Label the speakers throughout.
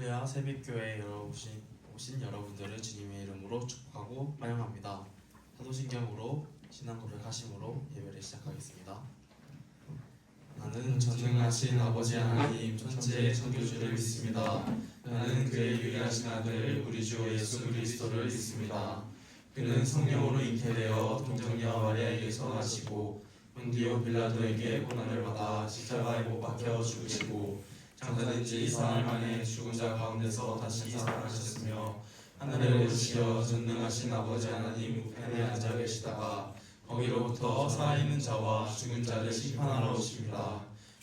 Speaker 1: 할렐루야 새빛교회에 오신 여러분들을 주님의 이름으로 축복하고 환영합니다. 사도신경으로 신앙 고백하심으로 예배를 시작하겠습니다. 나는 전능하신 아버지 하나님 천지의 창조주를 믿습니다. 나는 그의 유일하신 아들 우리 주 예수 그리스도를 믿습니다. 그는 성령으로 잉태되어 동정녀 마리아에게서 나시고 본디오 빌라도에게 고난을 받아 십자가에 못 박혀 죽으시고 장사된 지 4일 만에 죽은 자 가운데서 다시 살아나셨으며 하늘에 오르시어 전능하신 아버지 하나님 우편에 앉아 계시다가 거기로부터 살아있는 자와 죽은 자를 심판하러 오십니다.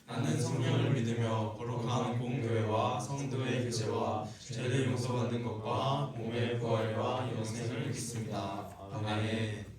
Speaker 1: 나는 성령을 믿으며 거룩한 공교회와 성도의 교제와 죄를 용서받는 것과 몸의 부활과 영생을 믿습니다. 아멘.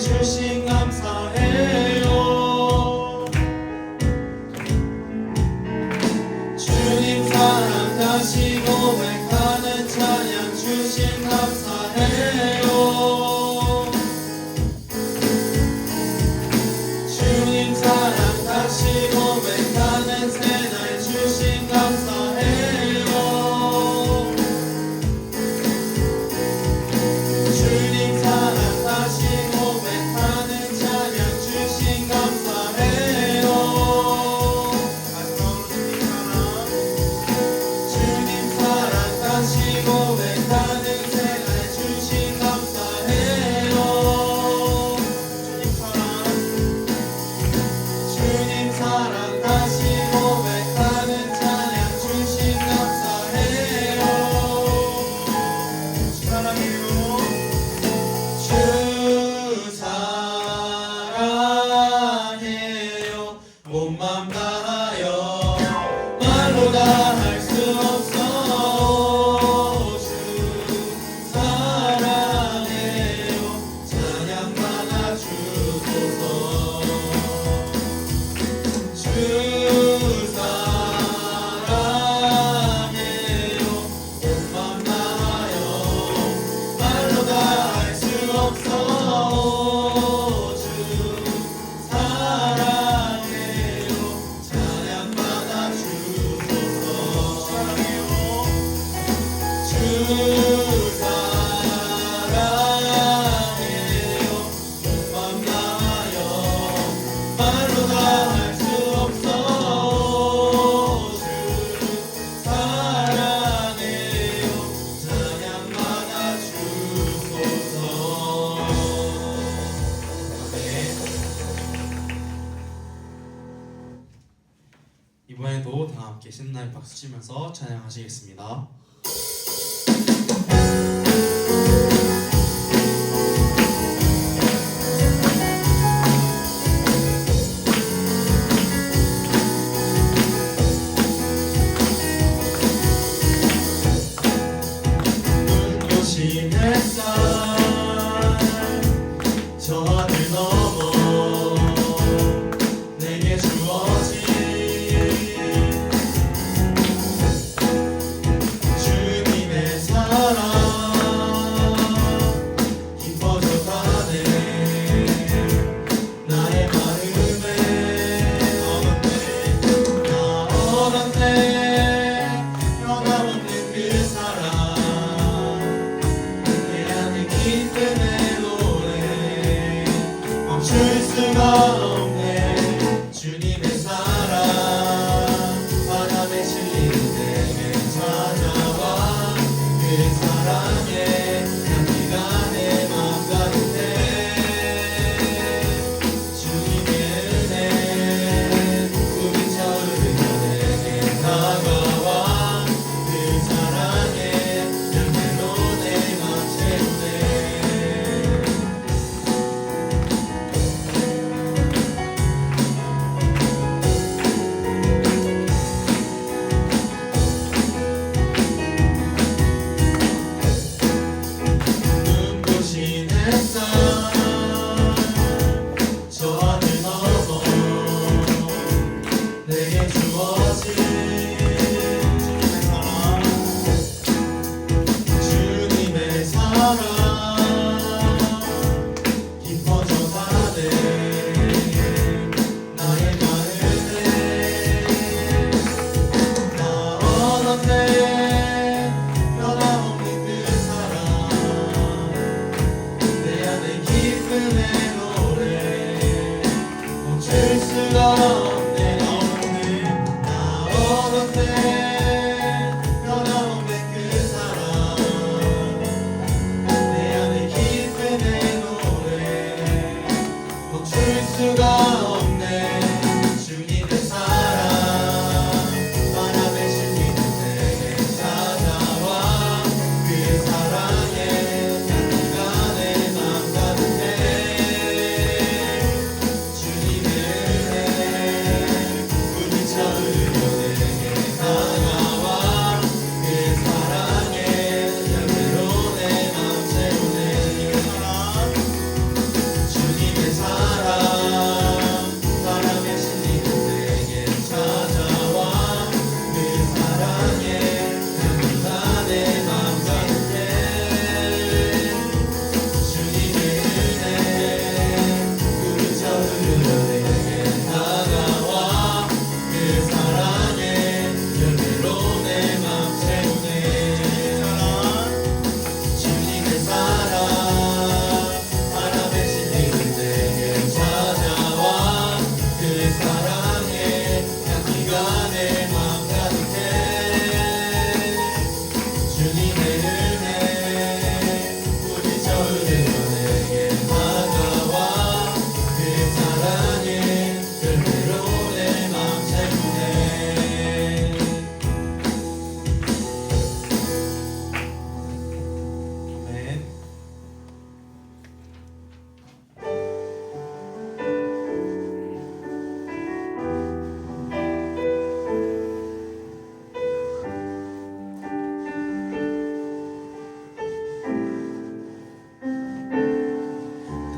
Speaker 1: 주신 감사해요. 주님 사랑 다시 고백하는 찬양 주신 감사해요. 주님 사랑 다시 고백하는 새날 주신 감사해요. 주님 사랑 다시 고백하는 찬양 주신 감사해요. 주님 사랑 다시 고백하는 새날 주신 감사해요. 주님 사랑 다시 고백하는 찬양 주신 감사해요. 사랑해요. 주 사랑해요. 온 맘 다하여 말로 다 할 수 없어. 주 사랑해요. 찬양 받아 주소서. 주 사랑해요. 온 맘 다하여 말로 다 할 수 없어. 주 사랑해요. 찬양 받아 주소서. 주 사랑해요. 온 맘 다하여 말로 다 할 수 없어. 주 사랑해요. 찬양 받아 주소서. 네. 이번에도 다 함께 신나게 박수 치면서 찬양하시겠습니다. 눈부신 햇살 저 하늘 넘어 내게 주어진 주님의 사랑 깊어져가네. 나의 마음에 얼었네. 변함없는 그 사랑 내 안에 기쁨의 노래 멈출 수가 없네. 주님의 사랑 바람에 실리는 내게 찾아와. 그 사랑에 향기가 내 맘 가득해. 주님의 은혜 꿈이 차오르며 내게 다가와. 그 사랑에 향기로 내 맘 채우네. 눈부신 햇살 저 하늘 넘어 내게 주어진 주님의 사랑 깊어져가네. 나의 마음에 나 얻었네. 변함없는 그 사랑 내 안에 기쁨의 노래 멈출 수가 없네. 나 얻었네. 변함없는 그 사랑 내 안에 기쁨의 노래 멈출 수가 없네. 주님의 사랑 바람에 실리는 내게 찾아와. 그 사랑에 향기가 내 맘 가득해. 주님의 은혜 꿈이 차오르며 내게 다가와. 그 사랑에 향기로 내 맘 채우네. 주님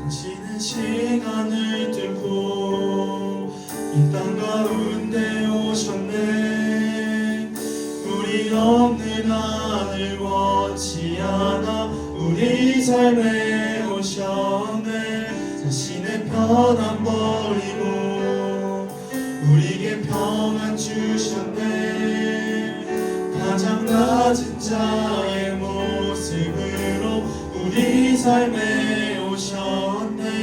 Speaker 1: 당신은 시간을 뚫고 이 땅 가운데 오셨네. 우리 없는 하늘 원치 않아 우리 삶에 오셨네. 자신의 편안 버리고 우리에게 평안 주셨네. 가장 낮은 자의 모습으로 우리 삶에 오셨네.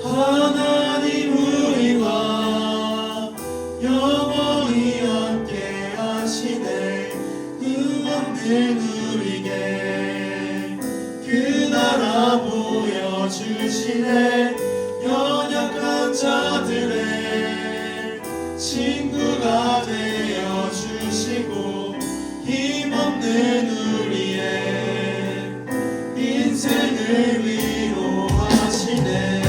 Speaker 1: 하나님 우리와 영원히 함께 하시네. 흠없는 우리에게 그 나라 보여주시네. 연약한 자들의 친구가 되어주시고 힘없는 우리의 인생을 위로하시네.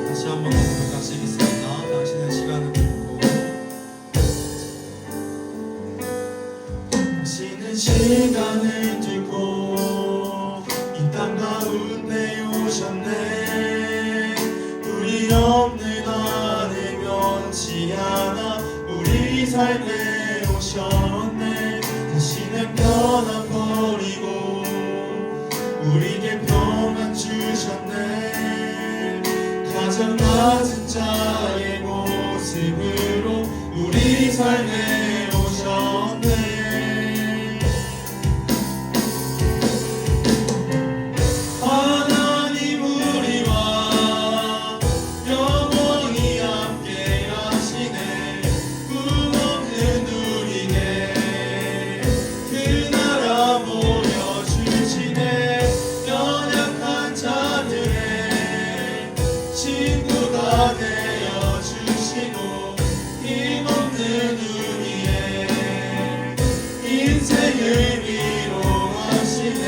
Speaker 1: 다시 한번 고백하시겠습니다. 당신의 시간을 뚫고 당신은 시간을 뚫고 이 땅 가운데 오셨네. 우리 없는 하늘 면치 않아 우리 삶에 오셨네. 자신의 편안 버리고 우리에게 평안 주셨네. 가장 낮은 자의 모습으로 우리 삶에 오셨네. 하나님 우리와 영원히 함께 하시네. 꿈없는 우리에게 그 나라 보여주시네. 연약한 자들의 친구가 되어주시고 힘없는 우리의 인생을 위로하시네.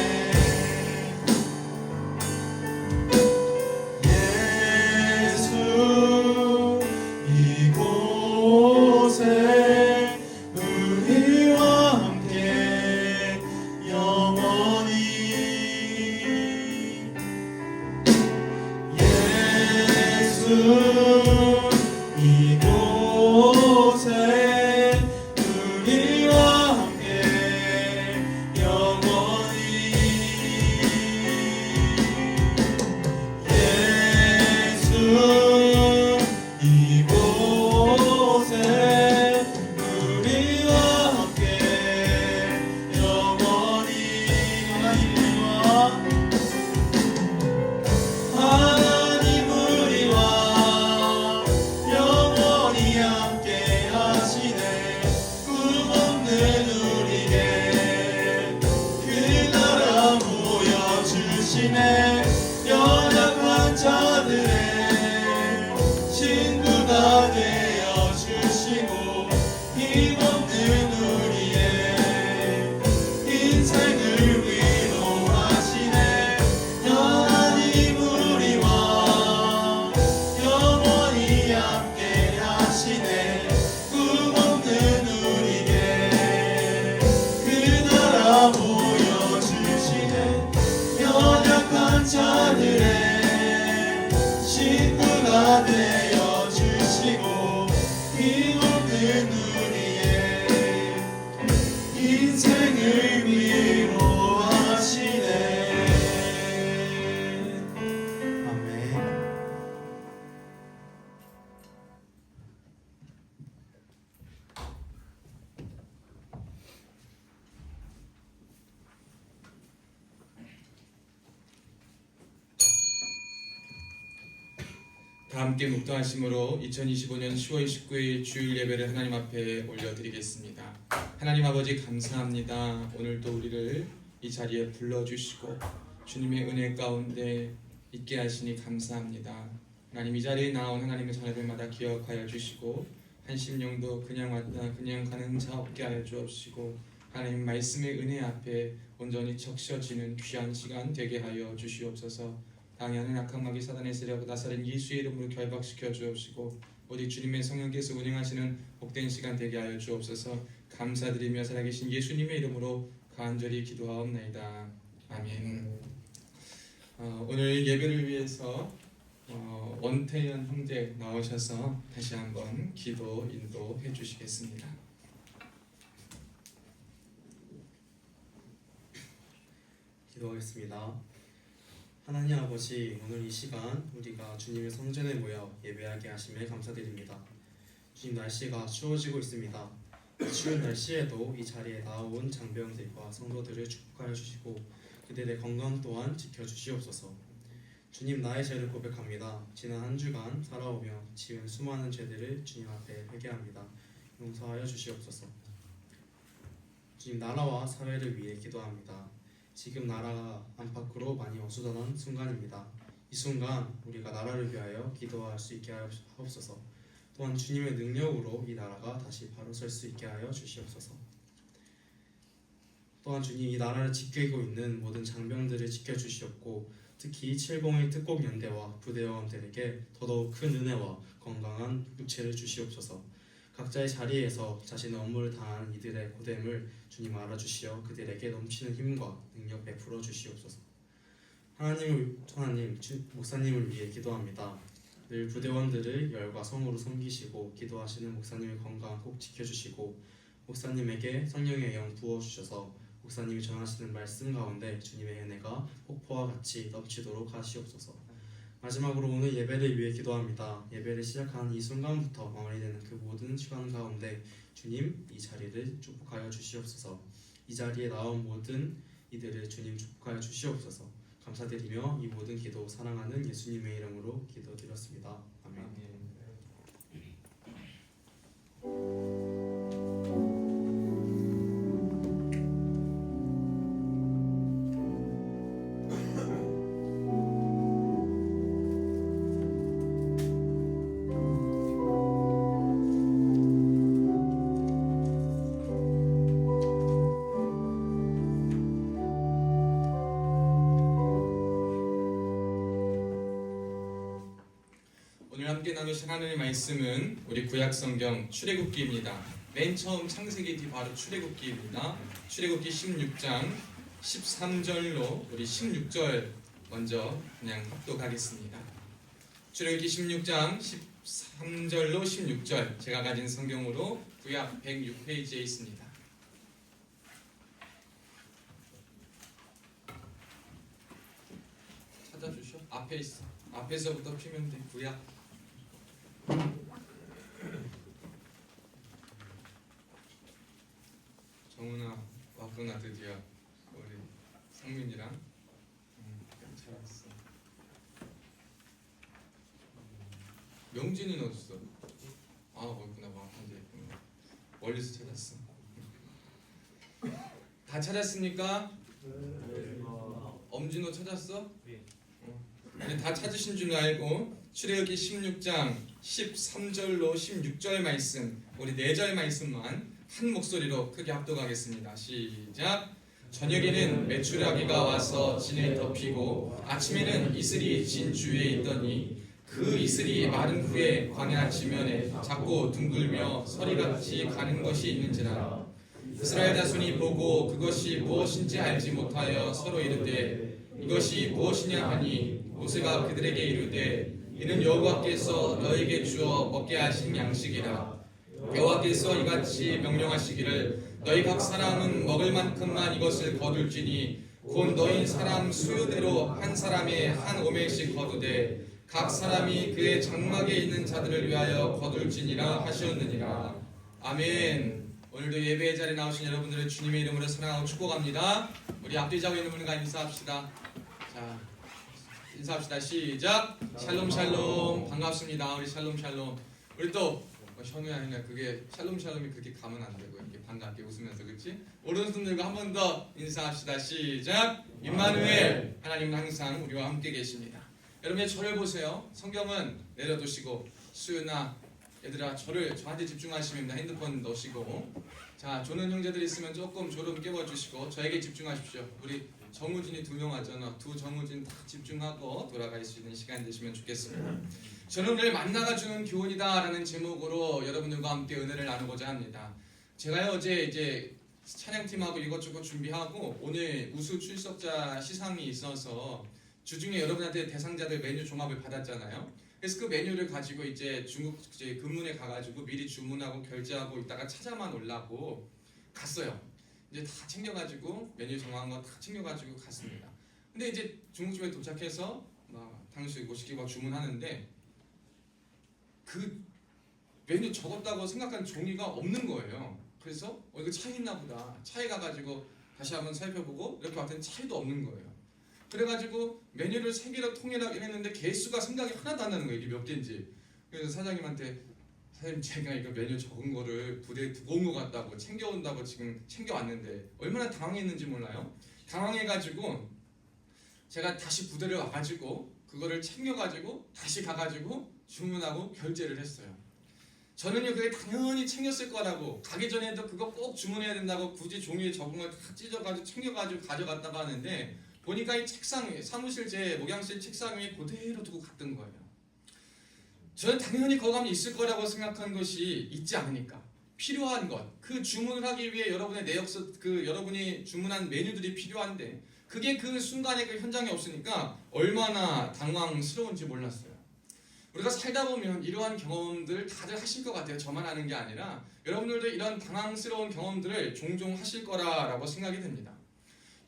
Speaker 1: 예수 이곳에 우리와 함께 영원히. 예수 이곳에 우리와 함께 영원히. 예수 이곳에 우리와 함께 영원히. 하나님 우리와 영원히 함께 하시네. 꿈없는 우리에게 그 나라 보여주시네. 연약한 자들의 친구가 되어주시고 힘없는 우리의 인생을 위로하시네. 하나님 우리와 영원히 함께 하시네. 꿈없는 우리에게 그 나라 보여주시네. 연약한 자들의 친구가 되어주시고 힘없는 우리의 인생을 위로하시네. 아멘.
Speaker 2: 다 함께 묵도하심으로 2025년 10월 29일 주일 예배를 하나님 앞에 올려드리겠습니다. 하나님 아버지 감사합니다. 오늘도 우리를 이 자리에 불러주시고 주님의 은혜 가운데 있게 하시니 감사합니다. 하나님 이 자리에 나온 하나님의 자녀들마다 기억하여 주시고 한심령도 그냥 왔다 그냥 가는 자 없게 하여 주옵시고 하나님 말씀의 은혜 앞에 온전히 적셔지는 귀한 시간 되게 하여 주시옵소서. 당연한 악한 마귀 사단의 세력 나사렛 예수의 이름으로 결박시켜 주옵시고 오직 주님의 성령께서 운행하시는 복된 시간 되게 하여 주옵소서. 감사드리며 살아계신 예수님의 이름으로 간절히 기도하옵나이다. 아멘. 오늘 예배를 위해서 원태현 형제 나오셔서 다시 한번 기도 인도해 주시겠습니다.
Speaker 1: 기도하겠습니다. 하나님 아버지, 오늘 이 시간 우리가 주님의 성전에 모여 예배하게 하심에 감사드립니다. 주님, 날씨가 추워지고 있습니다. 이 추운 날씨에도 이 자리에 나온 장병들과 성도들을 축복하여 주시고 그들의 건강 또한 지켜주시옵소서. 주님, 나의 죄를 고백합니다. 지난 한 주간 살아오며 지은 수많은 죄들을 주님 앞에 회개합니다. 용서하여 주시옵소서. 주님, 나라와 사회를 위해 기도합니다. 지금 나라가 안팎으로 많이 어수선한 순간입니다. 이 순간 우리가 나라를 위하여 기도할 수 있게 하옵소서. 또한 주님의 능력으로 이 나라가 다시 바로 설 수 있게 하여 주시옵소서. 또한 주님, 이 나라를 지키고 있는 모든 장병들을 지켜주시옵고 특히 701 특공연대와 부대원들에게 더더욱 큰 은혜와 건강한 육체를 주시옵소서. 각자의 자리에서 자신의 업무를 다하는 이들의 고됨을 주님 알아주시어 그들에게 넘치는 힘과 능력 베풀어 주시옵소서. 하나님, 목사님을 위해 기도합니다. 늘 부대원들을 열과 성으로 섬기시고 기도하시는 목사님의 건강 꼭 지켜주시고 목사님에게 성령의 영 부어주셔서 목사님이 전하시는 말씀 가운데 주님의 은혜가 폭포와 같이 넘치도록 하시옵소서. 마지막으로 오늘 예배를 위해 기도합니다. 예배를 시작한 이 순간부터 마무리되는 그 모든 시간 가운데 주님, 이 자리를 축복하여 주시옵소서. 이 자리에 나온 모든 이들을 주님 축복하여 주시옵소서. 감사드리며 이 모든 기도 사랑하는 예수님의 이름으로 기도드렸습니다. 아멘.
Speaker 2: 오늘 함께 나누신 하나님의 말씀은 우리 구약성경 출애굽기입니다. 맨 처음 창세기 뒤 바로 출애굽기입니다. 출애굽기 16장 13절로 우리 16절 먼저 그냥 합독하겠습니다. 출애굽기 16장 13절로 16절 제가 가진 성경으로 구약 106페이지에 있습니다. 찾아주셔. 앞에 있어. 앞에서부터 피면 돼. 구약. 정훈아 왔구나 드디어. 우리 성민이랑 잘 왔어. 명진이는 어딨어? 아 왔구나. 와 앉아 있구나. 멀리서 찾았어. 다 찾았습니까? 엄진호 찾았어? 네. 다 찾으신 줄 알고 출애굽기 16장 13절로 16절 말씀 우리 4절 말씀만 한 목소리로 크게 합독하겠습니다. 시작. 저녁에는 메추라기가 와서 진을 덮이고 아침에는 이슬이 진 주위에 있더니 그 이슬이 마른 후에 광야 지면에 작고 둥글며 서리같이 가는 것이 있는지라. 이스라엘 자손이 보고 그것이 무엇인지 알지 못하여 서로 이르되 이것이 무엇이냐 하니 모세가 그들에게 이르되 이는 여호와께서 너에게 주어 먹게 하신 양식이라. 여호와께서 이같이 명령하시기를 너희 각 사람은 먹을 만큼만 이것을 거둘지니 곧 너희 사람 수요대로 한 사람의 한 오멜씩 거두되 각 사람이 그의 장막에 있는 자들을 위하여 거둘지니라 하셨느니라. 아멘. 오늘도 예배의 자리에 나오신 여러분들을 주님의 이름으로 사랑하고 축복합니다. 우리 앞뒤 자고 있는 분과 인사합시다. 자, 인사합시다. 시작. 샬롬 샬롬. 반갑습니다. 우리 샬롬 샬롬. 우리 또 현우야 아니라 그게 샬롬 샬롬이 그렇게 가면 안 되고 이렇게 반갑게 웃으면서 그렇지? 오른손 들고 한 번 더 인사합시다. 시작. 임마누엘. 하나님은 항상 우리와 함께 계십니다. 여러분의 저를 보세요. 성경은 내려두시고 수연아 얘들아 저한테 집중하시면 핸드폰 넣으시고 자 조는 형제들 있으면 조금 졸음 깨워주시고 저에게 집중하십시오. 우리 정우진이 2명 왔잖아. 두 정우진 다 집중하고 돌아갈 수 있는 시간 되시면 좋겠습니다. 저는 오늘 만나가 주는 교훈이다라는 제목으로 여러분들과 함께 은혜를 나누고자 합니다. 제가 어제 이제 찬양팀하고 이것저것 준비하고 오늘 우수 출석자 시상이 있어서 주중에 여러분한테 대상자들 메뉴 종합을 받았잖아요. 그래서 그 메뉴를 가지고 이제 중국 이제 근문에 가가지고 미리 주문하고 결제하고 있다가 찾아만 오려고 갔어요. 이제 다 챙겨가지고 메뉴 정한 거 다 챙겨가지고 갔습니다. 근데 이제 중국집에 도착해서 막 탕수육 뭐 시키고 주문하는데 그 메뉴 적었다고 생각한 종이가 없는 거예요. 그래서 이거 차이 있나 보다. 차이 가가지고 다시 한번 살펴보고 이렇게 봤더니 차이도 없는 거예요. 그래가지고 메뉴를 3개로 통일하긴 했는데 개수가 생각이 하나도 안 나는 거예요. 이게 몇 개인지. 그래서 사장님한테 사장님 제가 이거 메뉴 적은 거를 부대에 두고 온 것 같다고 챙겨온다고 지금 챙겨왔는데 얼마나 당황했는지 몰라요. 당황해가지고 제가 다시 부대를 와가지고 그거를 챙겨가지고 다시 가가지고 주문하고 결제를 했어요. 저는요 그게 당연히 챙겼을 거라고 가기 전에도 그거 꼭 주문해야 된다고 굳이 종이에 적은 걸 다 찢어가지고 챙겨가지고 가져갔다고 하는데 보니까 이 책상 위에 사무실 제 목양실 책상 위에 그대로 두고 갔던 거예요. 저는 당연히 거감이 있을 거라고 생각한 것이 있지 않으니까 필요한 것, 그 주문을 하기 위해 여러분의 내역서, 그 여러분이 주문한 메뉴들이 필요한데 그게 그 순간에 그 현장에 없으니까 얼마나 당황스러운지 몰랐어요. 우리가 살다 보면 이러한 경험들 다들 하실 것 같아요. 저만 하는 게 아니라 여러분들도 이런 당황스러운 경험들을 종종 하실 거라고 생각이 됩니다.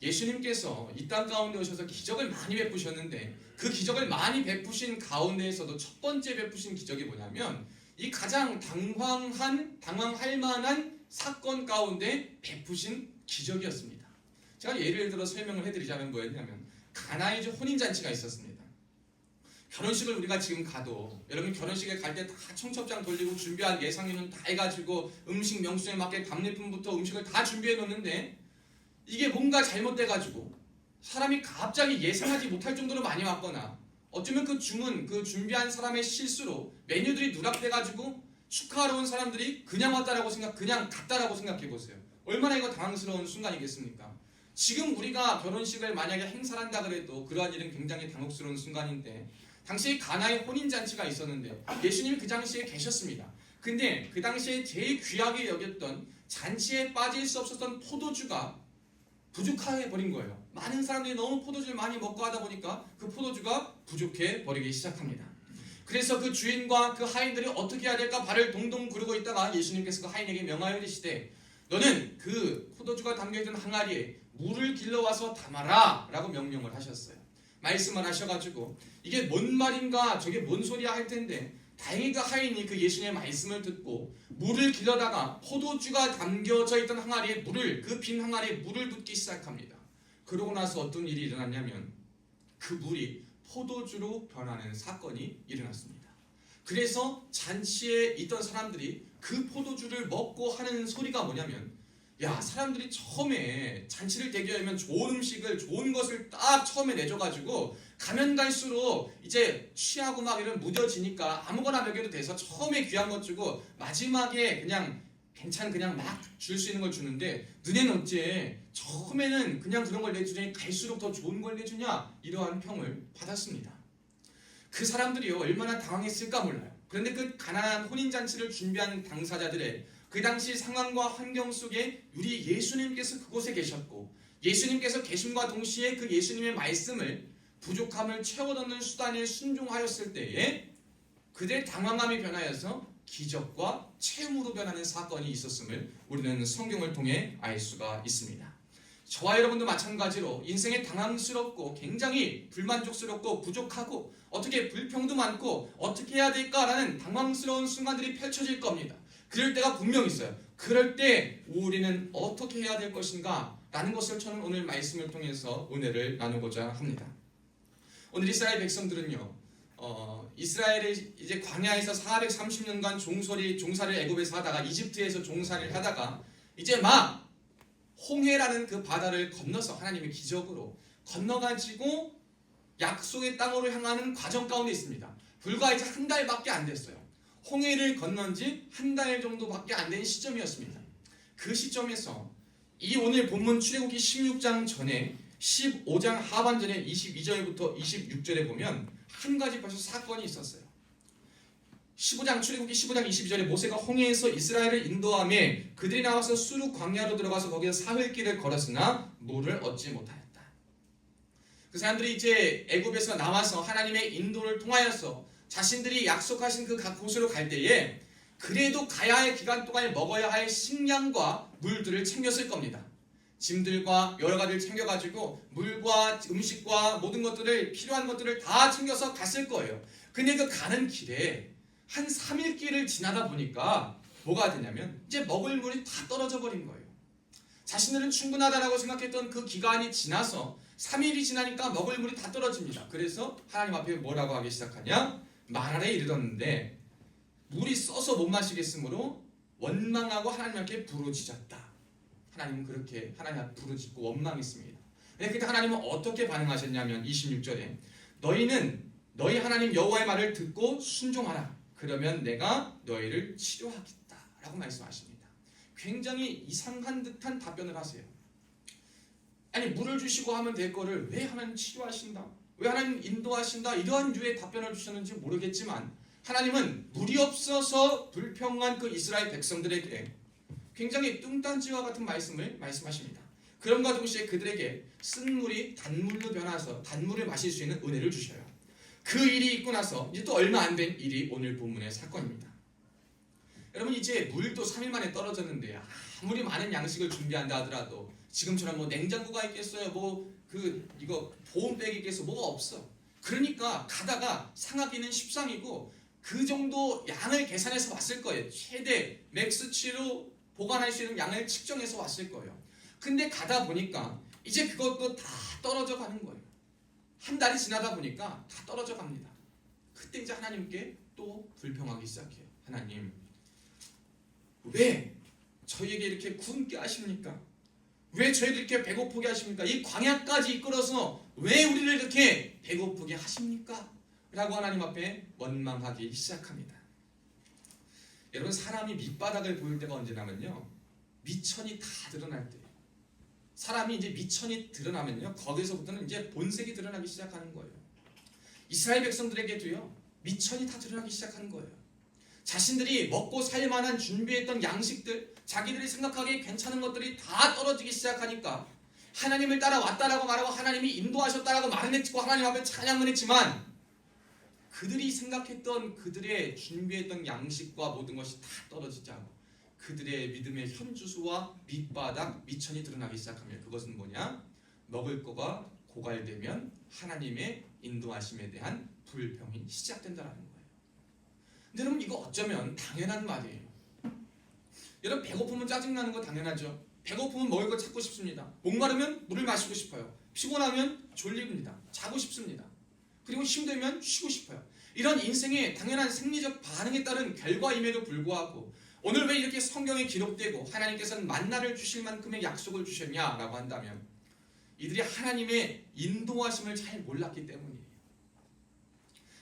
Speaker 2: 예수님께서 이 땅 가운데 오셔서 기적을 많이 베푸셨는데 그 기적을 많이 베푸신 가운데에서도 첫 번째 베푸신 기적이 뭐냐면 이 가장 당황할 만한 사건 가운데 베푸신 기적이었습니다. 제가 예를 들어 설명을 해드리자면 뭐였냐면 가나이주 혼인잔치가 있었습니다. 결혼식을 우리가 지금 가도 여러분 결혼식에 갈 때 다 청첩장 돌리고 준비한 예상인은 다 해가지고 음식 명수에 맞게 답례품부터 음식을 다 준비해 놓는데 이게 뭔가 잘못돼가지고 사람이 갑자기 예상하지 못할 정도로 많이 왔거나 어쩌면 그 주문, 그 준비한 사람의 실수로 메뉴들이 누락돼가지고 축하하러 온 사람들이 그냥 왔다라고 그냥 갔다라고 생각해보세요. 얼마나 이거 당황스러운 순간이겠습니까? 지금 우리가 결혼식을 만약에 행사를 한다 그래도 그러한 일은 굉장히 당혹스러운 순간인데 당시에 가나의 혼인잔치가 있었는데 예수님이 그 당시에 계셨습니다. 근데 그 당시에 제일 귀하게 여겼던 잔치에 빠질 수 없었던 포도주가 부족해 버린 거예요. 많은 사람들이 너무 포도주를 많이 먹고 하다 보니까 그 포도주가 부족해 버리기 시작합니다. 그래서 그 주인과 그 하인들이 어떻게 해야 될까 발을 동동 구르고 있다가 예수님께서 그 하인에게 명하여 이르시되 너는 그 포도주가 담겨있던 항아리에 물을 길러와서 담아라 라고 명령을 하셨어요. 말씀을 하셔가지고 이게 뭔 말인가 저게 뭔 소리야 할 텐데 다행히 그 하인이 그 예수님의 말씀을 듣고 물을 길러다가 포도주가 담겨져 있던 항아리에 물을 그 빈 항아리에 물을 붓기 시작합니다. 그러고 나서 어떤 일이 일어났냐면 그 물이 포도주로 변하는 사건이 일어났습니다. 그래서 잔치에 있던 사람들이 그 포도주를 먹고 하는 소리가 뭐냐면 야 사람들이 처음에 잔치를 대기하면 좋은 음식을 좋은 것을 딱 처음에 내줘가지고 가면 갈수록 이제 취하고 막 이런 무뎌지니까 아무거나 먹여도 돼서 처음에 귀한 것 주고 마지막에 그냥 그냥 막 줄 수 있는 걸 주는데 너네는 어째 처음에는 그냥 그런 걸 내주더니 갈수록 더 좋은 걸 내주냐 이러한 평을 받았습니다. 그 사람들이요 얼마나 당황했을까 몰라요. 그런데 그 가난한 혼인잔치를 준비한 당사자들의 그 당시 상황과 환경 속에 우리 예수님께서 그곳에 계셨고 예수님께서 계심과 동시에 그 예수님의 말씀을 부족함을 채워넣는 수단에 순종하였을 때에 그들의 당황함이 변하여서 기적과 체험으로 변하는 사건이 있었음을 우리는 성경을 통해 알 수가 있습니다. 저와 여러분도 마찬가지로 인생에 당황스럽고 굉장히 불만족스럽고 부족하고 어떻게 불평도 많고 어떻게 해야 될까라는 당황스러운 순간들이 펼쳐질 겁니다. 그럴 때가 분명 있어요. 그럴 때 우리는 어떻게 해야 될 것인가 라는 것을 저는 오늘 말씀을 통해서 은혜를 나누고자 합니다. 오늘 이스라엘 백성들은요 이스라엘의 이제 광야에서 430년간 종살이를 애굽에서 하다가 이집트에서 종살이를 하다가 이제 막 홍해라는 그 바다를 건너서 하나님의 기적으로 건너가지고 약속의 땅으로 향하는 과정 가운데 있습니다. 불과 이제 한 달밖에 안 됐어요. 홍해를 건넌 지 한 달 정도밖에 안 된 시점이었습니다. 그 시점에서 이 오늘 본문 출애굽기 16장 전에 15장 하반전에 22절부터 26절에 보면 한 가지 벌써 사건이 있었어요. 15장 출애굽기 15장 22절에 모세가 홍해에서 이스라엘을 인도하며 그들이 나와서 수르 광야로 들어가서 거기서 사흘 길을 걸었으나 물을 얻지 못하였다. 그 사람들이 이제 애굽에서 나와서 하나님의 인도를 통하여서 자신들이 약속하신 그 각 곳으로 갈 때에 그래도 가야 할 기간 동안에 먹어야 할 식량과 물들을 챙겼을 겁니다. 짐들과 여러 가지를 챙겨가지고 물과 음식과 모든 것들을 필요한 것들을 다 챙겨서 갔을 거예요. 근데 그 가는 길에 한 3일 길을 지나다 보니까 뭐가 되냐면 이제 먹을 물이 다 떨어져 버린 거예요. 자신들은 충분하다라고 생각했던 그 기간이 지나서 3일이 지나니까 먹을 물이 다 떨어집니다. 그래서 하나님 앞에 뭐라고 하기 시작하냐? 마라에 이르렀는데 물이 써서 못 마시겠으므로 원망하고 하나님 앞에 부르짖었다. 하나님은 그렇게 하나님 앞에 부르짖고 원망했습니다. 그때 하나님은 어떻게 반응하셨냐면 26절에 너희는 너희 하나님 여호와의 말을 듣고 순종하라. 그러면 내가 너희를 치료하겠다 라고 말씀하십니다. 굉장히 이상한 듯한 답변을 하세요. 아니 물을 주시고 하면 될 거를 왜 하나님 치료하신다? 왜 하나님 인도하신다? 이러한 류의 답변을 주셨는지 모르겠지만 하나님은 물이 없어서 불평한 그 이스라엘 백성들에게 굉장히 뚱딴지와 같은 말씀을 말씀하십니다. 그럼과 동시에 그들에게 쓴 물이 단물로 변해서 단물을 마실 수 있는 은혜를 주셔요. 그 일이 있고 나서 이제 또 얼마 안 된 일이 오늘 본문의 사건입니다. 여러분 이제 물도 3일 만에 떨어졌는데 아무리 많은 양식을 준비한다 하더라도 지금처럼 뭐 냉장고가 있겠어요? 이거 보온백이 있겠어? 뭐가 없어. 그러니까 가다가 상하기는 십상이고 그 정도 양을 계산해서 왔을 거예요. 최대 맥스치로 보관할 수 있는 양을 측정해서 왔을 거예요. 근데 가다 보니까 이제 그것도 다 떨어져 가는 거예요. 한 달이 지나다 보니까 다 떨어져 갑니다. 그때 이제 하나님께 또 불평하기 시작해요. 하나님, 왜 저희에게 이렇게 굶게 하십니까? 왜 저희를 이렇게 배고프게 하십니까? 이 광야까지 이끌어서 왜 우리를 이렇게 배고프게 하십니까? 라고 하나님 앞에 원망하기 시작합니다. 여러분 사람이 밑바닥을 보일 때가 언제냐면요, 미천이 다 드러날 때. 사람이 이제 미천이 드러나면요, 거기서부터는 이제 본색이 드러나기 시작하는 거예요. 이스라엘 백성들에게도요, 미천이 다 드러나기 시작하는 거예요. 자신들이 먹고 살 만한 준비했던 양식들, 자기들이 생각하기에 괜찮은 것들이 다 떨어지기 시작하니까 하나님을 따라왔다라고 말하고 하나님이 인도하셨다라고 말은 했고 하나님 앞에 찬양은 했지만 그들이 생각했던 그들의 준비했던 양식과 모든 것이 다 떨어지지 않고 그들의 믿음의 현주소와 밑바닥, 미천이 드러나기 시작합니다. 그것은 뭐냐? 먹을 거가 고갈되면 하나님의 인도하심에 대한 불평이 시작된다는 거예요. 근데 여러분 이거 어쩌면 당연한 말이에요. 여러분 배고프면 짜증나는 거 당연하죠. 배고프면 먹을 거 찾고 싶습니다. 목마르면 물을 마시고 싶어요. 피곤하면 졸립니다. 자고 싶습니다. 그리고 힘들면 쉬고 싶어요. 이런 인생의 당연한 생리적 반응에 따른 결과임에도 불구하고 오늘 왜 이렇게 성경에 기록되고 하나님께서는 만나를 주실 만큼의 약속을 주셨냐라고 한다면 이들이 하나님의 인도하심을 잘 몰랐기 때문이에요.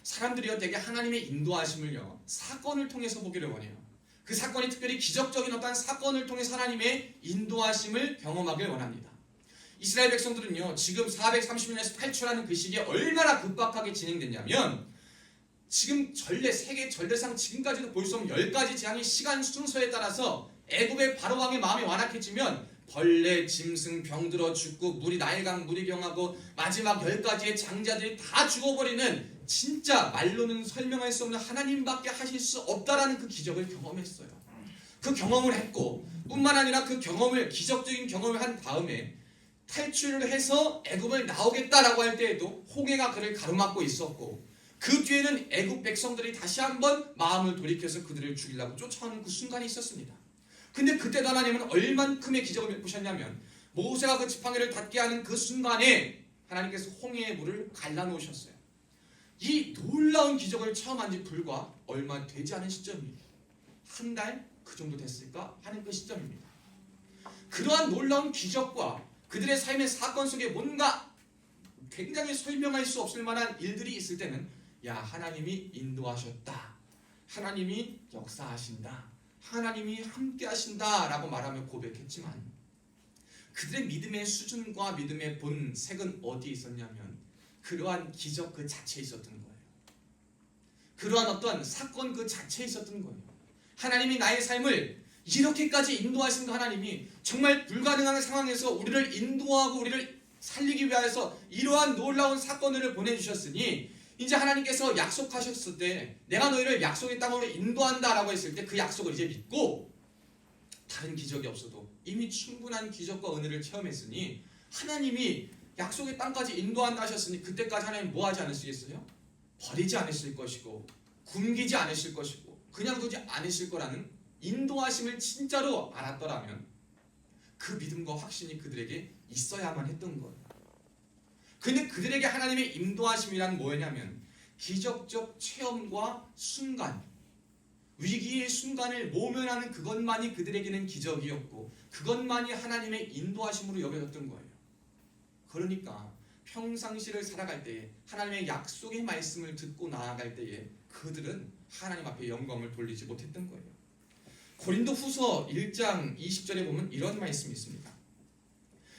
Speaker 2: 사람들이요 되게 하나님의 인도하심을요 사건을 통해서 보기를 원해요. 그 사건이 특별히 기적적인 어떤 사건을 통해서 하나님의 인도하심을 경험하길 원합니다. 이스라엘 백성들은요 지금 430년에서 탈출하는 그 시기에 얼마나 급박하게 진행됐냐면 지금 세계 전례상 지금까지도 볼 수 없는 10가지 재앙의 시간 순서에 따라서 애굽의 바로왕의 마음이 완악해지면 벌레, 짐승, 병들어 죽고 물이 나일강, 물이 경하고 마지막 10가지의 장자들이 다 죽어버리는 진짜 말로는 설명할 수 없는 하나님밖에 하실 수 없다라는 그 기적을 경험했어요. 그 경험을 했고 뿐만 아니라 그 경험을 기적적인 경험을 한 다음에 탈출을 해서 애굽을 나오겠다라고 할 때에도 홍해가 그를 가로막고 있었고 그 뒤에는 애굽 백성들이 다시 한번 마음을 돌이켜서 그들을 죽이려고 쫓아오는 그 순간이 있었습니다. 근데 그때도 하나님은 얼만큼의 기적을 보셨냐면 모세가 그 지팡이를 닿게 하는 그 순간에 하나님께서 홍해의 물을 갈라놓으셨어요. 이 놀라운 기적을 처음 한 지 불과 얼마 되지 않은 시점이에요. 한 달 그 정도 됐을까 하는 그 시점입니다. 그러한 놀라운 기적과 그들의 삶의 사건 속에 뭔가 굉장히 설명할 수 없을 만한 일들이 있을 때는 야 하나님이 인도하셨다, 하나님이 역사하신다, 하나님이 함께 하신다 라고 말하며 고백했지만 그들의 믿음의 수준과 믿음의 본색은 어디에 있었냐면 그러한 기적 그 자체에 있었던 거예요. 그러한 어떤 사건 그 자체에 있었던 거예요. 하나님이 나의 삶을 이렇게까지 인도하신 하나님이 정말 불가능한 상황에서 우리를 인도하고 우리를 살리기 위해서 이러한 놀라운 사건들을 보내주셨으니 이제 하나님께서 약속하셨을 때 내가 너희를 약속의 땅으로 인도한다라고 했을 때 그 약속을 이제 믿고 다른 기적이 없어도 이미 충분한 기적과 은혜를 체험했으니 하나님이 약속의 땅까지 인도한다 하셨으니 그때까지 하나님 뭐 하지 않으시겠어요? 버리지 않으실 것이고 굶기지 않으실 것이고 그냥 두지 않으실 거라는 인도하심을 진짜로 알았더라면 그 믿음과 확신이 그들에게 있어야만 했던 거예요. 근데 그들에게 하나님의 인도하심이란 뭐냐면 기적적 체험과 순간, 위기의 순간을 모면하는 그것만이 그들에게는 기적이었고 그것만이 하나님의 인도하심으로 여겨졌던 거예요. 그러니까 평상시를 살아갈 때에 하나님의 약속의 말씀을 듣고 나아갈 때에 그들은 하나님 앞에 영광을 돌리지 못했던 거예요. 고린도 후서 1장 20절에 보면 이런 말씀이 있습니다.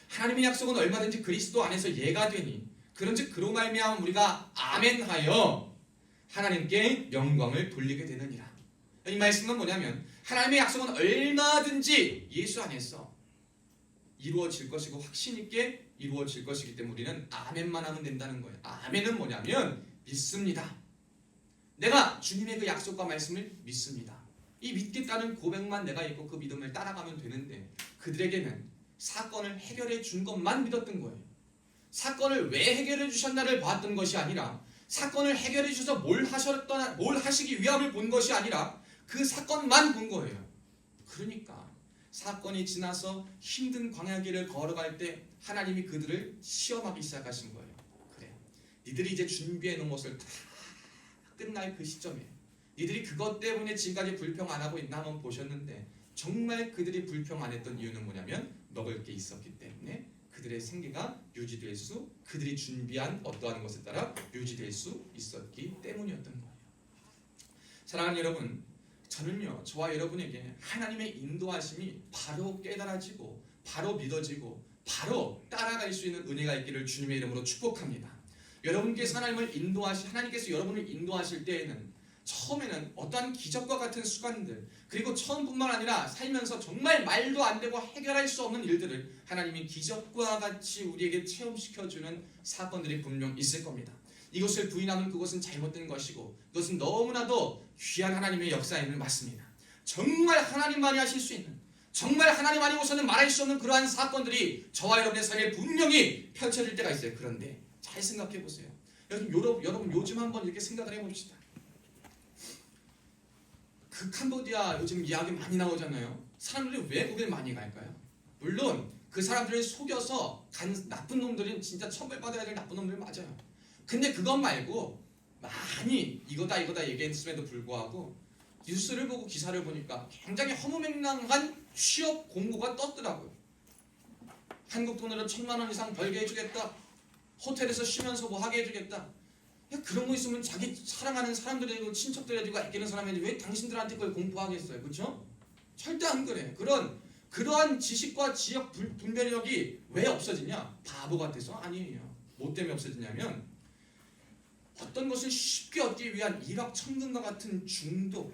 Speaker 2: 하나님의 약속은 얼마든지 그리스도 안에서 예가 되니 그런즉 그로 말미암아 우리가 아멘하여 하나님께 영광을 돌리게 되느니라. 이 말씀은 뭐냐면 하나님의 약속은 얼마든지 예수 안에서 이루어질 것이고 확신 있게 이루어질 것이기 때문에 우리는 아멘만 하면 된다는 거예요. 아멘은 뭐냐면 믿습니다. 내가 주님의 그 약속과 말씀을 믿습니다. 이 믿겠다는 고백만 내가 있고 그 믿음을 따라가면 되는데 그들에게는 사건을 해결해 준 것만 믿었던 거예요. 사건을 왜 해결해 주셨나를 봤던 것이 아니라 사건을 해결해 주셔서 뭘 하시기 위함을 본 것이 아니라 그 사건만 본 거예요. 그러니까 사건이 지나서 힘든 광야길을 걸어갈 때 하나님이 그들을 시험하기 시작하신 거예요. 그래, 니들이 이제 준비해 놓은 것을 다 끝날 그 시점에 니들이 그것 때문에 지금까지 불평 안 하고 있나 한번 보셨는데 정말 그들이 불평 안 했던 이유는 뭐냐면 먹을 게 있었기 때문에 그들의 생계가 유지될 수, 그들이 준비한 어떠한 것에 따라 유지될 수 있었기 때문이었던 거예요. 사랑하는 여러분, 저는요 저와 여러분에게 하나님의 인도하심이 바로 깨달아지고 바로 믿어지고 바로 따라갈 수 있는 은혜가 있기를 주님의 이름으로 축복합니다. 여러분께서 하나님께서 여러분을 인도하실 때에는 처음에는 어떠한 기적과 같은 순간들 그리고 처음뿐만 아니라 살면서 정말 말도 안 되고 해결할 수 없는 일들을 하나님이 기적과 같이 우리에게 체험시켜주는 사건들이 분명 있을 겁니다. 이것을 부인하면 그것은 잘못된 것이고 그것은 너무나도 귀한 하나님의 역사임을 맞습니다. 정말 하나님만이 하실 수 있는 정말 하나님 아니고서는 말할 수 없는 그러한 사건들이 저와 여러분의 삶에 분명히 펼쳐질 때가 있어요. 그런데 잘 생각해 보세요. 여러분 요즘 한번 이렇게 생각을 해봅시다. 그 캄보디아 요즘 이야기 많이 나오잖아요. 사람들이 왜 거길 많이 갈까요? 물론 그 사람들을 속여서 간 나쁜 놈들은 진짜 처벌받아야 될 나쁜 놈들 맞아요. 근데 그것 말고 많이 이거다 얘기했음에도 불구하고 뉴스를 보고 기사를 보니까 굉장히 허무맹랑한 취업 공고가 떴더라고요. 한국 돈으로 1,000만 원 이상 벌게 해주겠다. 호텔에서 쉬면서 뭐 하게 해주겠다. 그런 거 있으면 자기 사랑하는 사람들이고 친척들이고 아끼는 사람인데 왜 당신들한테 그걸 공포하겠어요? 그렇죠? 절대 안 그래. 그러한 지식과 지역 분별력이 왜 없어지냐? 바보 같아서? 아니에요. 뭐 때문에 없어지냐면 어떤 것을 쉽게 얻기 위한 일확천금과 같은 중독,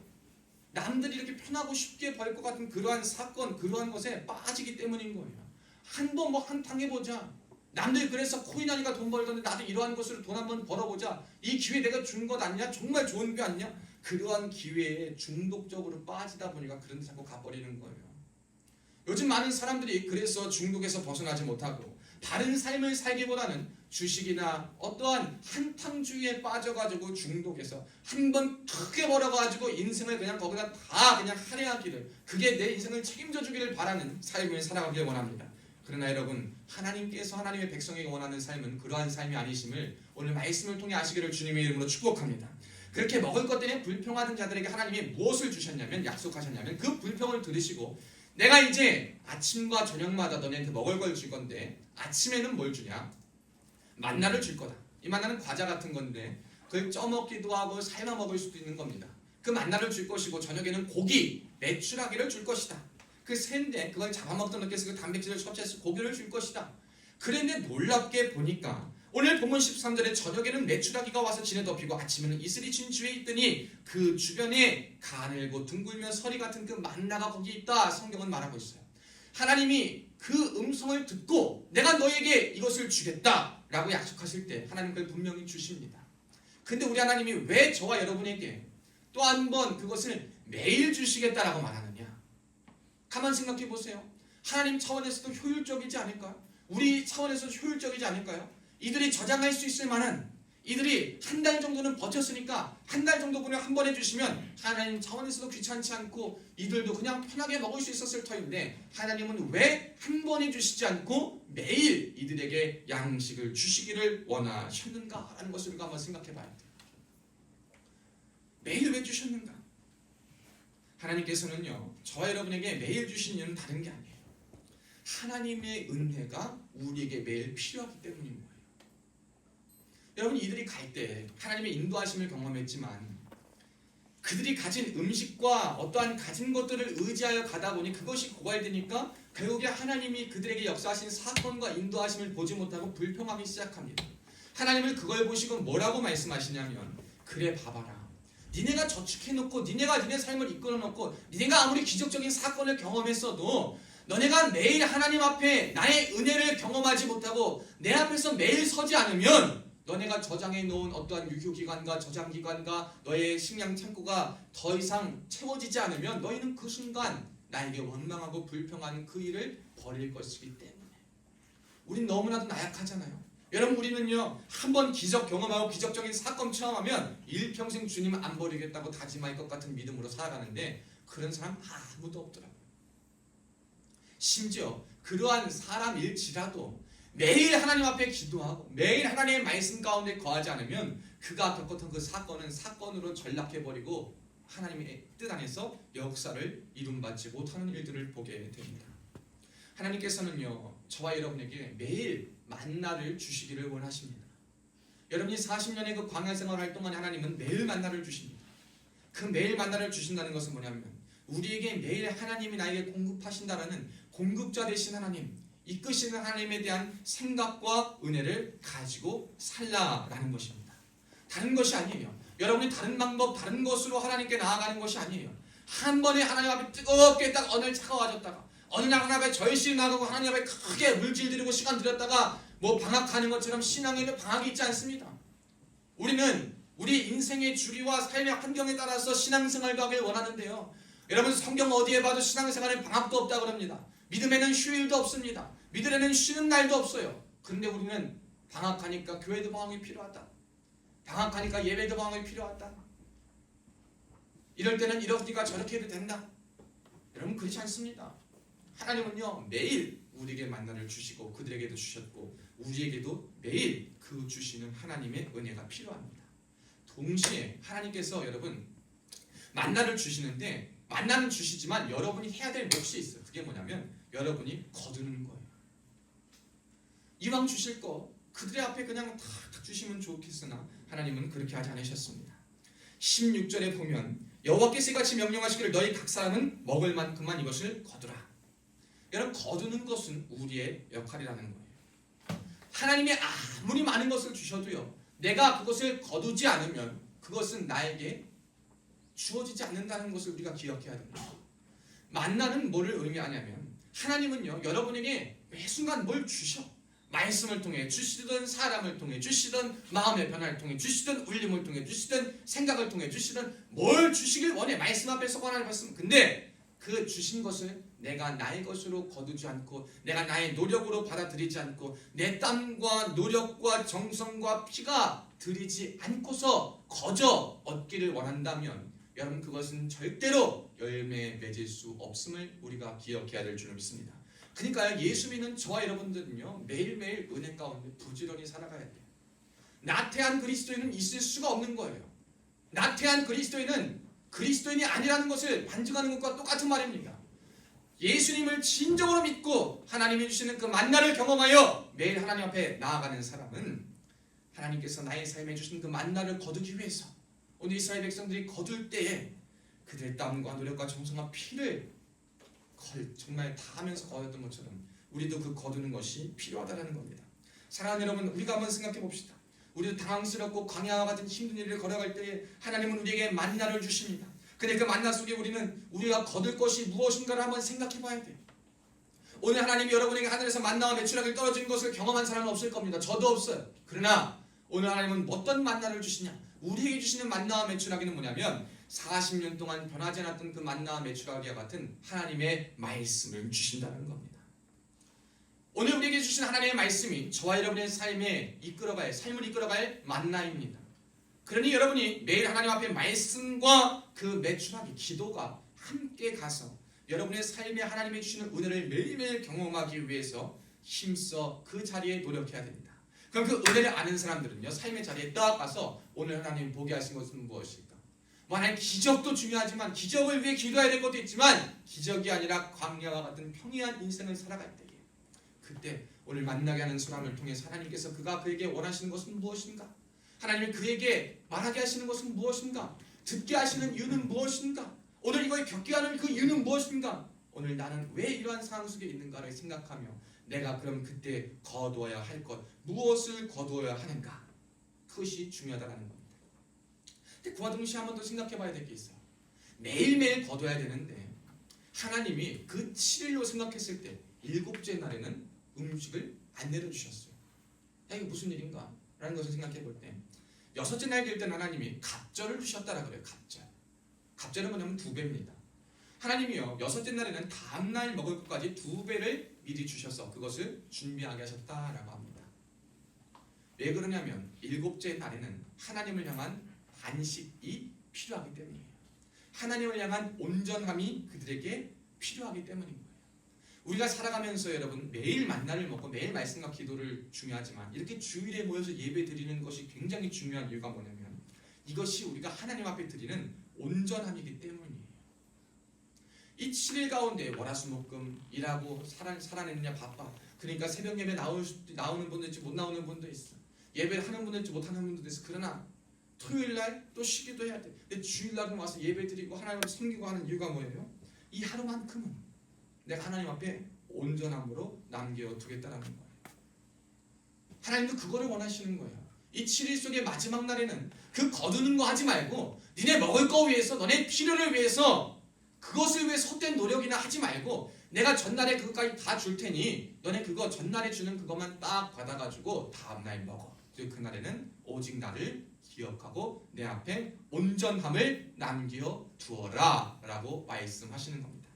Speaker 2: 남들이 이렇게 편하고 쉽게 벌 것 같은 그러한 사건, 그러한 것에 빠지기 때문인 거예요. 한번 뭐 한탕 해보자. 남들이 그래서 코인 하니까 돈 벌던데 나도 이러한 것으로 돈 한번 벌어보자. 이 기회 내가 준 것 아니냐? 정말 좋은 기회 아니냐? 그러한 기회에 중독적으로 빠지다 보니까 그런 데 자꾸 가버리는 거예요. 요즘 많은 사람들이 그래서 중독에서 벗어나지 못하고 다른 삶을 살기보다는 주식이나 어떠한 한탕주의에 빠져가지고 중독해서 한번 크게 벌어가지고 인생을 그냥 거기다 다 그냥 할애하기를 그게 내 인생을 책임져 주기를 바라는 삶을 살아가길 원합니다. 그러나 여러분 하나님께서 하나님의 백성에게 원하는 삶은 그러한 삶이 아니심을 오늘 말씀을 통해 아시기를 주님의 이름으로 축복합니다. 그렇게 먹을 것 때문에 불평하는 자들에게 하나님이 무엇을 주셨냐면 약속하셨냐면 그 불평을 들으시고 내가 이제 아침과 저녁마다 너네한테 먹을 걸 줄 건데 아침에는 뭘 주냐? 만나를 줄 거다. 이 만나는 과자 같은 건데 그걸 쪄먹기도 하고 삶아 먹을 수도 있는 겁니다. 그 만나를 줄 것이고 저녁에는 고기, 메추라기를 줄 것이다. 그 새인데 그걸 잡아먹던 놈께서 그 단백질을 섭취해서 고기를 줄 것이다. 그런데 놀랍게 보니까 오늘 본문 13절에 저녁에는 메추라기가 와서 진에 덮이고 아침에는 이슬이 진 주에 있더니 그 주변에 가늘고 둥글며 서리 같은 그 만나가 거기 있다. 성경은 말하고 있어요. 하나님이 그 음성을 듣고 내가 너에게 이것을 주겠다 라고 약속하실 때 하나님 그걸 분명히 주십니다. 근데 우리 하나님이 왜 저와 여러분에게 또 한 번 그것을 매일 주시겠다라고 말하느냐? 가만 생각해 보세요. 하나님 차원에서도 효율적이지 않을까요? 우리 차원에서도 효율적이지 않을까요? 이들이 저장할 수 있을 만한, 이들이 한 달 정도는 버텼으니까 한 달 정도분을 한 번 해주시면 하나님 차원에서도 귀찮지 않고 이들도 그냥 편하게 먹을 수 있었을 터인데 하나님은 왜 한 번 해주시지 않고 매일 이들에게 양식을 주시기를 원하셨는가 하는 것을 우리가 한번 생각해 봐야 돼요. 매일 왜 주셨는가? 하나님께서는요 저와 여러분에게 매일 주신 이유는 다른 게 아니에요. 하나님의 은혜가 우리에게 매일 필요하기 때문인 거예요. 여러분 이들이 갈 때 하나님의 인도하심을 경험했지만 그들이 가진 음식과 어떠한 가진 것들을 의지하여 가다 보니 그것이 고갈되니까 결국에 하나님이 그들에게 역사하신 사건과 인도하심을 보지 못하고 불평하기 시작합니다. 하나님을 그걸 보시고 뭐라고 말씀하시냐면 그래 봐봐라. 니네가 저축해놓고 니네가 니네 삶을 이끌어놓고 니네가 아무리 기적적인 사건을 경험했어도 너네가 매일 하나님 앞에 나의 은혜를 경험하지 못하고 내 앞에서 매일 서지 않으면 너네가 저장해 놓은 어떠한 유효기간과 저장기간과 너의 식량 창고가 더 이상 채워지지 않으면 너희는 그 순간 나에게 원망하고 불평하는 그 일을 벌일 것이기 때문에 우린 너무나도 나약하잖아요. 여러분 우리는요 한번 기적 경험하고 기적적인 사건 체험하면 일평생 주님 안 버리겠다고 다짐할 것 같은 믿음으로 살아가는데 그런 사람 아무도 없더라고요. 심지어 그러한 사람일지라도 매일 하나님 앞에 기도하고 매일 하나님의 말씀 가운데 거하지 않으면 그가 겪었던 그 사건은 사건으로 전락해버리고 하나님의 뜻 안에서 역사를 이룸받지 못하는 일들을 보게 됩니다. 하나님께서는요 저와 여러분에게 매일 만나를 주시기를 원하십니다. 여러분이 40년의 그 광야 생활 활동한 하나님은 매일 만나를 주십니다. 그 매일 만나를 주신다는 것은 뭐냐면 우리에게 매일 하나님이 나에게 공급하신다라는 공급자 되신 하나님, 이끄시는 하나님에 대한 생각과 은혜를 가지고 살라라는 것입니다. 다른 것이 아니에요. 여러분이 다른 방법, 다른 것으로 하나님께 나아가는 것이 아니에요. 한 번에 하나님 앞에 뜨겁게 딱 어느 날 차가워졌다가 어느 날 하나님 앞에 절실히 나가고 하나님 앞에 크게 물질 드리고 시간 들였다가 뭐 방학하는 것처럼 신앙에는 방학이 있지 않습니다. 우리는 우리 인생의 주기와 삶의 환경에 따라서 신앙생활도 하길 원하는데요. 여러분 성경 어디에 봐도 신앙생활에 방학도 없다 그럽니다. 믿음에는 휴일도 없습니다. 믿음에는 쉬는 날도 없어요. 그런데 우리는 방학하니까 교회도 방학이 필요하다. 방학하니까 예배도 방학이 필요하다. 이럴 때는 이렇게가 저렇게 해도 된다. 여러분 그렇지 않습니다. 하나님은요 매일 우리에게 만나를 주시고 그들에게도 주셨고 우리에게도 매일 그 주시는 하나님의 은혜가 필요합니다. 동시에 하나님께서 여러분 만나를 주시는데 만나는 주시지만 여러분이 해야 될 몫이 있어요. 그게 뭐냐면 여러분이 거두는 거예요. 이왕 주실 거 그들의 앞에 그냥 다 주시면 좋겠으나 하나님은 그렇게 하지 않으셨습니다. 16절에 보면 여호와께서 이같이 명령하시기를 너희 각 사람은 먹을 만큼만 이것을 거두라. 여러분 거두는 것은 우리의 역할이라는 거예요. 하나님이 아무리 많은 것을 주셔도요 내가 그것을 거두지 않으면 그것은 나에게 주어지지 않는다는 것을 우리가 기억해야 됩니다. 만나는 뭐를 의미하냐면 하나님은요 여러분에게 매 순간 뭘 주셔. 말씀을 통해 주시든 사람을 통해 주시든 마음의 변화를 통해 주시든 울림을 통해 주시든 생각을 통해 주시든 뭘 주시길 원해. 말씀 앞에서 권한을 받습니다. 근데 그 주신 것을 내가 나의 것으로 거두지 않고 내가 나의 노력으로 받아들이지 않고 내 땀과 노력과 정성과 피가 들이지 않고서 거저 얻기를 원한다면 여러분 그것은 절대로 열매 맺을 수 없음을 우리가 기억해야 될 줄 믿습니다. 그러니까 예수 믿는 저와 여러분들은요 매일매일 은혜 가운데 부지런히 살아가야 돼요. 나태한 그리스도인은 있을 수가 없는 거예요. 나태한 그리스도인은 그리스도인이 아니라는 것을 반증하는 것과 똑같은 말입니다. 예수님을 진정으로 믿고 하나님이 주시는 그 만나를 경험하여 매일 하나님 앞에 나아가는 사람은 하나님께서 나의 삶에 주신 그 만나를 거두기 위해서 오늘 이스라엘 백성들이 거둘 때에 그들의 땀과 노력과 정성과 피를 정말 다 하면서 거뒀던 것처럼 우리도 그 거두는 것이 필요하다는 겁니다. 사랑하는 여러분, 우리가 한번 생각해 봅시다. 우리도 당황스럽고 광야와 같은 힘든 일을 걸어갈 때에 하나님은 우리에게 만나를 주십니다. 근데 그 만나 속에 우리는 우리가 거둘 것이 무엇인가를 한번 생각해 봐야 돼요. 오늘 하나님이 여러분에게 하늘에서 만나와 메추라기를 떨어진 것을 경험한 사람은 없을 겁니다. 저도 없어요. 그러나 오늘 하나님은 어떤 만나를 주시냐? 우리에게 주시는 만나와 메추라기는 뭐냐면 40년 동안 변하지 않았던 그 만나와 메추라기와 같은 하나님의 말씀을 주신다는 겁니다. 오늘 우리에게 주신 하나님의 말씀이 저와 여러분의 삶을 이끌어갈 만나입니다. 그러니 여러분이 매일 하나님 앞에 말씀과 그 메추라기, 기도가 함께 가서 여러분의 삶에 하나님이 주시는 은혜를 매일매일 경험하기 위해서 힘써 그 자리에 노력해야 됩니다. 그럼 그 은혜를 아는 사람들은요, 삶의 자리에 딱 가서 오늘 하나님 보게 하신 것은 무엇일까? 하나님 기적도 중요하지만 기적을 위해 기도해야 될 것도 있지만 기적이 아니라 광야와 같은 평이한 인생을 살아갈 때에 그때 오늘 만나게 하는 사람을 통해 하나님께서 그가 그에게 원하시는 것은 무엇인가? 하나님이 그에게 말하게 하시는 것은 무엇인가? 듣게 하시는 이유는 무엇인가? 오늘 이걸 겪게 하는 그 이유는 무엇인가? 오늘 나는 왜 이러한 상황 속에 있는가를 생각하며 내가 그럼 그때 거두어야 할 것, 무엇을 거두어야 하는가? 그것이 중요하다는 겁니다. 근데 그와 동시에 한 번 더 생각해 봐야 될 게 있어요. 매일매일 거둬야 되는데 하나님이 그 7일로 생각했을 때 7째 날에는 음식을 안 내려주셨어요. 이게 무슨 일인가? 라는 것을 생각해 볼 때 6째 날 될 때는 하나님이 갑절을 주셨다라 그래요. 갑절은 뭐냐면 2배입니다. 하나님이요 6째 날에는 다음날 먹을 것까지 2배를 미리 주셔서 그것을 준비하게 하셨다라고 합니다. 왜 그러냐면 7째 날에는 하나님을 향한 안식이 필요하기 때문이에요. 하나님을 향한 온전함이 그들에게 필요하기 때문인 거예요. 우리가 살아가면서 여러분 매일 만나를 먹고 매일 말씀과 기도를 중요하지만 이렇게 주일에 모여서 예배 드리는 것이 굉장히 중요한 이유가 뭐냐면 이것이 우리가 하나님 앞에 드리는 온전함이기 때문이에요. 이 7일 가운데 월화수목금 일하고 살아내느냐 바빠. 그러니까 새벽 예배 나오는 분도 있지 못 나오는 분도 있어. 예배를 하는 분도 있지 못하는 분도 있어. 그러나 토요일날 또 쉬기도 해야 돼. 근데 주일날은 와서 예배 드리고 하나님을 섬기고 하는 이유가 뭐예요? 이 하루만큼은 내가 하나님 앞에 온전함으로 남겨두겠다라는 거예요. 하나님도 그거를 원하시는 거예요. 이 7일 속의 마지막 날에는 그 거두는 거 하지 말고 니네 먹을 거 위해서 너네 필요를 위해서 그것을 위해 헛된 노력이나 하지 말고 내가 전날에 그것까지 다 줄 테니 너네 그거 전날에 주는 그것만 딱 받아가지고 다음날 먹어. 그날에는 오직 나를 기억하고 내 앞에 온전함을 남겨두어라 라고 말씀하시는 겁니다.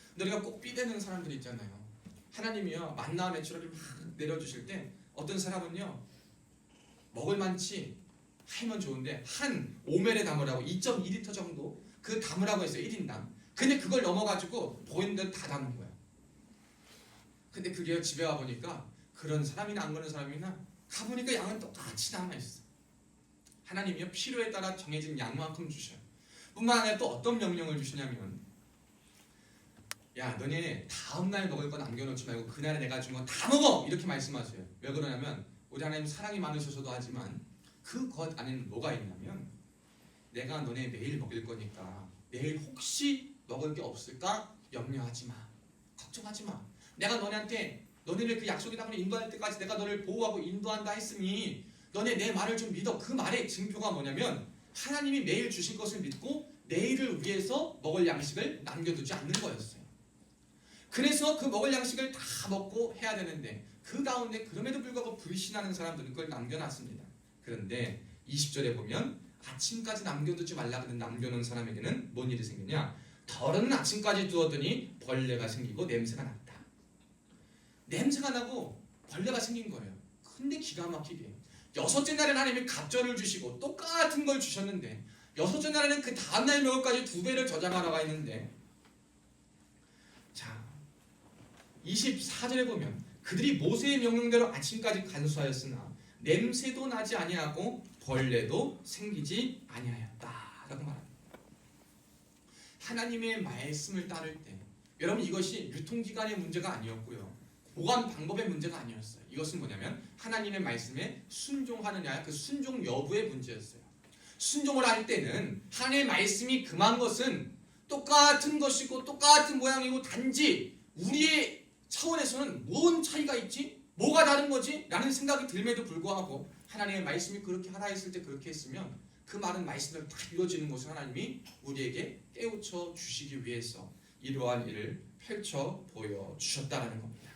Speaker 2: 근데 우리가 꼭 삐대는 사람들이 있잖아요. 하나님이요 만나와 메추라기를 막 내려주실 때 어떤 사람은요 먹을 만치 하면 좋은데 한 오멜에 담으라고 2.2리터 정도 그 담으라고 했어요. 1인당. 근데 그걸 넘어가지고 보이는 대로 다 담은 거예요. 근데 그게 집에 와보니까 그런 사람이나 안 그런 사람이나 가보니까 양은 똑같이 남아있어. 하나님이요 필요에 따라 정해진 양만큼 주셔요. 뿐만 아니라 또 어떤 명령을 주시냐면 야 너네 다음날 먹을 거 남겨놓지 말고 그날에 내가 준 거 다 먹어! 이렇게 말씀하세요. 왜 그러냐면 우리 하나님 사랑이 많으셔서도 하지만 그 것 안에는 뭐가 있냐면 내가 너네 매일 먹일 거니까 내일 혹시 먹을 게 없을까? 염려하지 마. 걱정하지 마. 내가 너네를 그 약속의 땅으로 인도할 때까지 내가 너를 보호하고 인도한다 했으니 너네 내 말을 좀 믿어. 그 말의 증표가 뭐냐면 하나님이 매일 주실 것을 믿고 내일을 위해서 먹을 양식을 남겨두지 않는 거였어요. 그래서 그 먹을 양식을 다 먹고 해야 되는데 그 가운데 그럼에도 불구하고 불신하는 사람들은 그걸 남겨놨습니다. 그런데 20절에 보면 아침까지 남겨두지 말라 그런 남겨놓은 사람에게는 뭔 일이 생기냐? 덜은 아침까지 두었더니 벌레가 생기고 냄새가 났다. 냄새가 나고 벌레가 생긴 거예요. 근데 기가 막히게 6째 날에는 하나님이 갑절을 주시고 똑같은 걸 주셨는데 6째 날에는 그 다음날 먹을까지 2배를 저장하라고 했는데 자 24절에 보면 그들이 모세의 명령대로 아침까지 간수하였으나 냄새도 나지 아니하고 벌레도 생기지 아니하였다라고 말합니다. 하나님의 말씀을 따를 때 여러분 이것이 유통기간의 문제가 아니었고요. 보관 방법의 문제가 아니었어요. 이것은 뭐냐면 하나님의 말씀에 순종하느냐 그 순종 여부의 문제였어요. 순종을 할 때는 하나님의 말씀이 금한 것은 똑같은 것이고 똑같은 모양이고 단지 우리의 차원에서는 뭔 차이가 있지? 뭐가 다른 거지? 라는 생각이 들음에도 불구하고 하나님의 말씀이 그렇게 하라 했을 때 그렇게 했으면 그 많은 말씀들 다 이루어지는 것을 하나님이 우리에게 깨우쳐 주시기 위해서 이러한 일을 펼쳐 보여주셨다는 겁니다.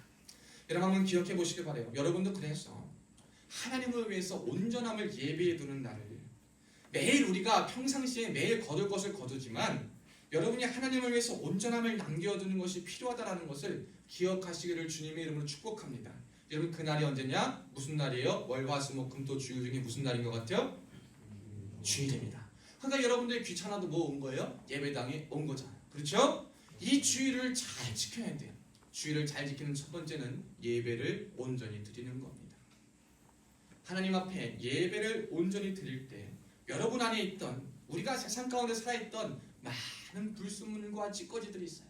Speaker 2: 여러분 한번 기억해 보시길 바라요. 여러분도 그래서 하나님을 위해서 온전함을 예배해 두는 날을 매일 우리가 평상시에 매일 거둘 것을 거두지만 여러분이 하나님을 위해서 온전함을 남겨두는 것이 필요하다는 것을 기억하시기를 주님의 이름으로 축복합니다. 여러분 그날이 언제냐? 무슨 날이에요? 월화수목금토 주일 중에 무슨 날인 것 같아요? 주일입니다. 그러니까 여러분들이 귀찮아도 뭐 온 거예요? 예배당에 온 거잖아요. 그렇죠? 이 주일을 잘 지켜야 돼요. 주일을 잘 지키는 첫 번째는 예배를 온전히 드리는 겁니다. 하나님 앞에 예배를 온전히 드릴 때 여러분 안에 있던 우리가 세상 가운데 살아있던 많은 불순물과 찌꺼기들이 있어요.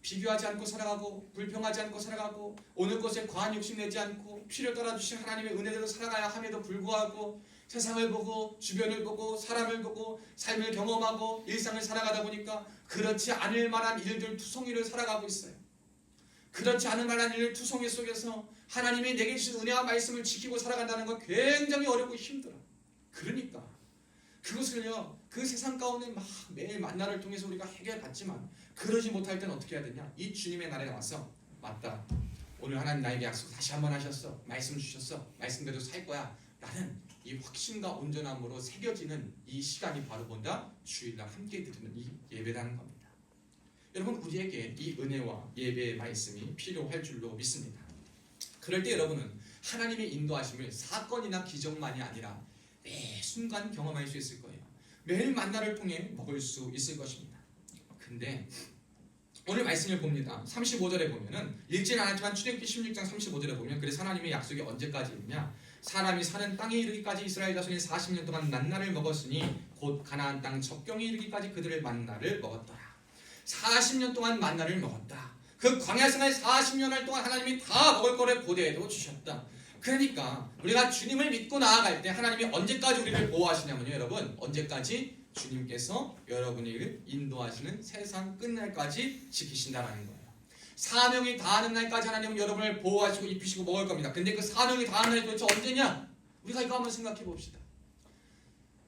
Speaker 2: 비교하지 않고 살아가고 불평하지 않고 살아가고 오늘 것에 과한 욕심내지 않고 피를 따라주신 하나님의 은혜대로 살아가야 함에도 불구하고 세상을 보고 주변을 보고 사람을 보고 삶을 경험하고 일상을 살아가다 보니까 그렇지 않을 만한 일들 투성이를 살아가고 있어요. 그렇지 않을 만한 일 투성이 속에서 하나님이 내게 주신 은혜와 말씀을 지키고 살아간다는 건 굉장히 어렵고 힘들어. 그러니까 그것을요 그 세상 가운데 막 매일 만나를 통해서 우리가 해결받지만 그러지 못할 때는 어떻게 해야 되냐? 이 주님의 날에 와서 맞다. 오늘 하나님 나에게 약속 다시 한번 하셨어. 말씀 주셨어. 말씀대로 살 거야. 라는 이 확신과 온전함으로 새겨지는 이 시간이 바로 뭔가 주일날 함께 드리는 이 예배라는 겁니다. 여러분 우리에게 이 은혜와 예배의 말씀이 필요할 줄로 믿습니다. 그럴 때 여러분은 하나님의 인도하심을 사건이나 기적만이 아니라 매 순간 경험할 수 있을 거예요. 매일 만나를 통해 먹을 수 있을 것입니다. 근데 오늘 말씀을 봅니다. 35절에 보면은 읽진 않았지만 출애굽기 16장 35절에 보면 그래서 하나님의 약속이 언제까지 있냐? 사람이 사는 땅에 이르기까지 이스라엘 자손이 40년 동안 만나를 먹었으니 곧 가나안 땅 적경에 이르기까지 그들의 만나를 먹었더라. 40년 동안 만나를 먹었다. 그 광야 생활 40년을 동안 하나님이 다 먹을 거를 보대로 주셨다. 그러니까 우리가 주님을 믿고 나아갈 때 하나님이 언제까지 우리를 보호하시냐면요 여러분 언제까지? 주님께서 여러분을 인도하시는 세상 끝날까지 지키신다는 거예요. 사명이 다하는 날까지 하나님은 여러분을 보호하시고 입히시고 먹을 겁니다. 근데 그 사명이 다하는 날이 도대체 언제냐? 우리가 이거 한번 생각해 봅시다.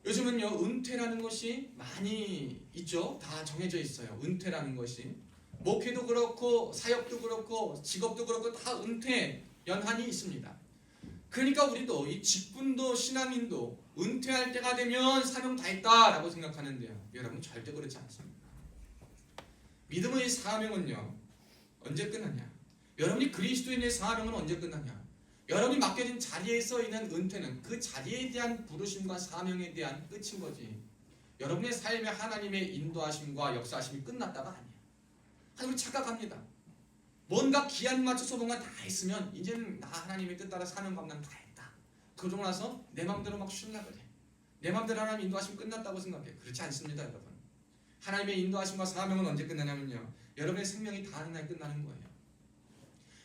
Speaker 2: 요즘은요 은퇴라는 것이 많이 있죠. 다 정해져 있어요. 은퇴라는 것이 목회도 그렇고 사역도 그렇고 직업도 그렇고 다 은퇴 연한이 있습니다. 그러니까 우리도 이 직분도 신앙인도 은퇴할 때가 되면 사명 다 했다라고 생각하는데요. 여러분 절대 그렇지 않습니다. 믿음의 사명은요 언제 끝나냐? 여러분이 그리스도인의 사명은 언제 끝나냐? 여러분이 맡겨진 자리에서 있는 은퇴는 그 자리에 대한 부르심과 사명에 대한 끝인 거지. 여러분의 삶에 하나님의 인도하심과 역사하심이 끝났다가 아니야. 하나님 착각합니다. 뭔가 기한 맞춰서 뭔가 다 했으면 이제는 나 하나님의 뜻 따라 사명 감당 다 했다. 그러고 나서 내 마음대로 막 쉬려고 그래. 내 마음대로 하나님 인도하심 끝났다고 생각해. 그렇지 않습니다 여러분. 하나님의 인도하심과 사명은 언제 끝나냐면요 여러분의 생명이 다하는 날 끝나는 거예요.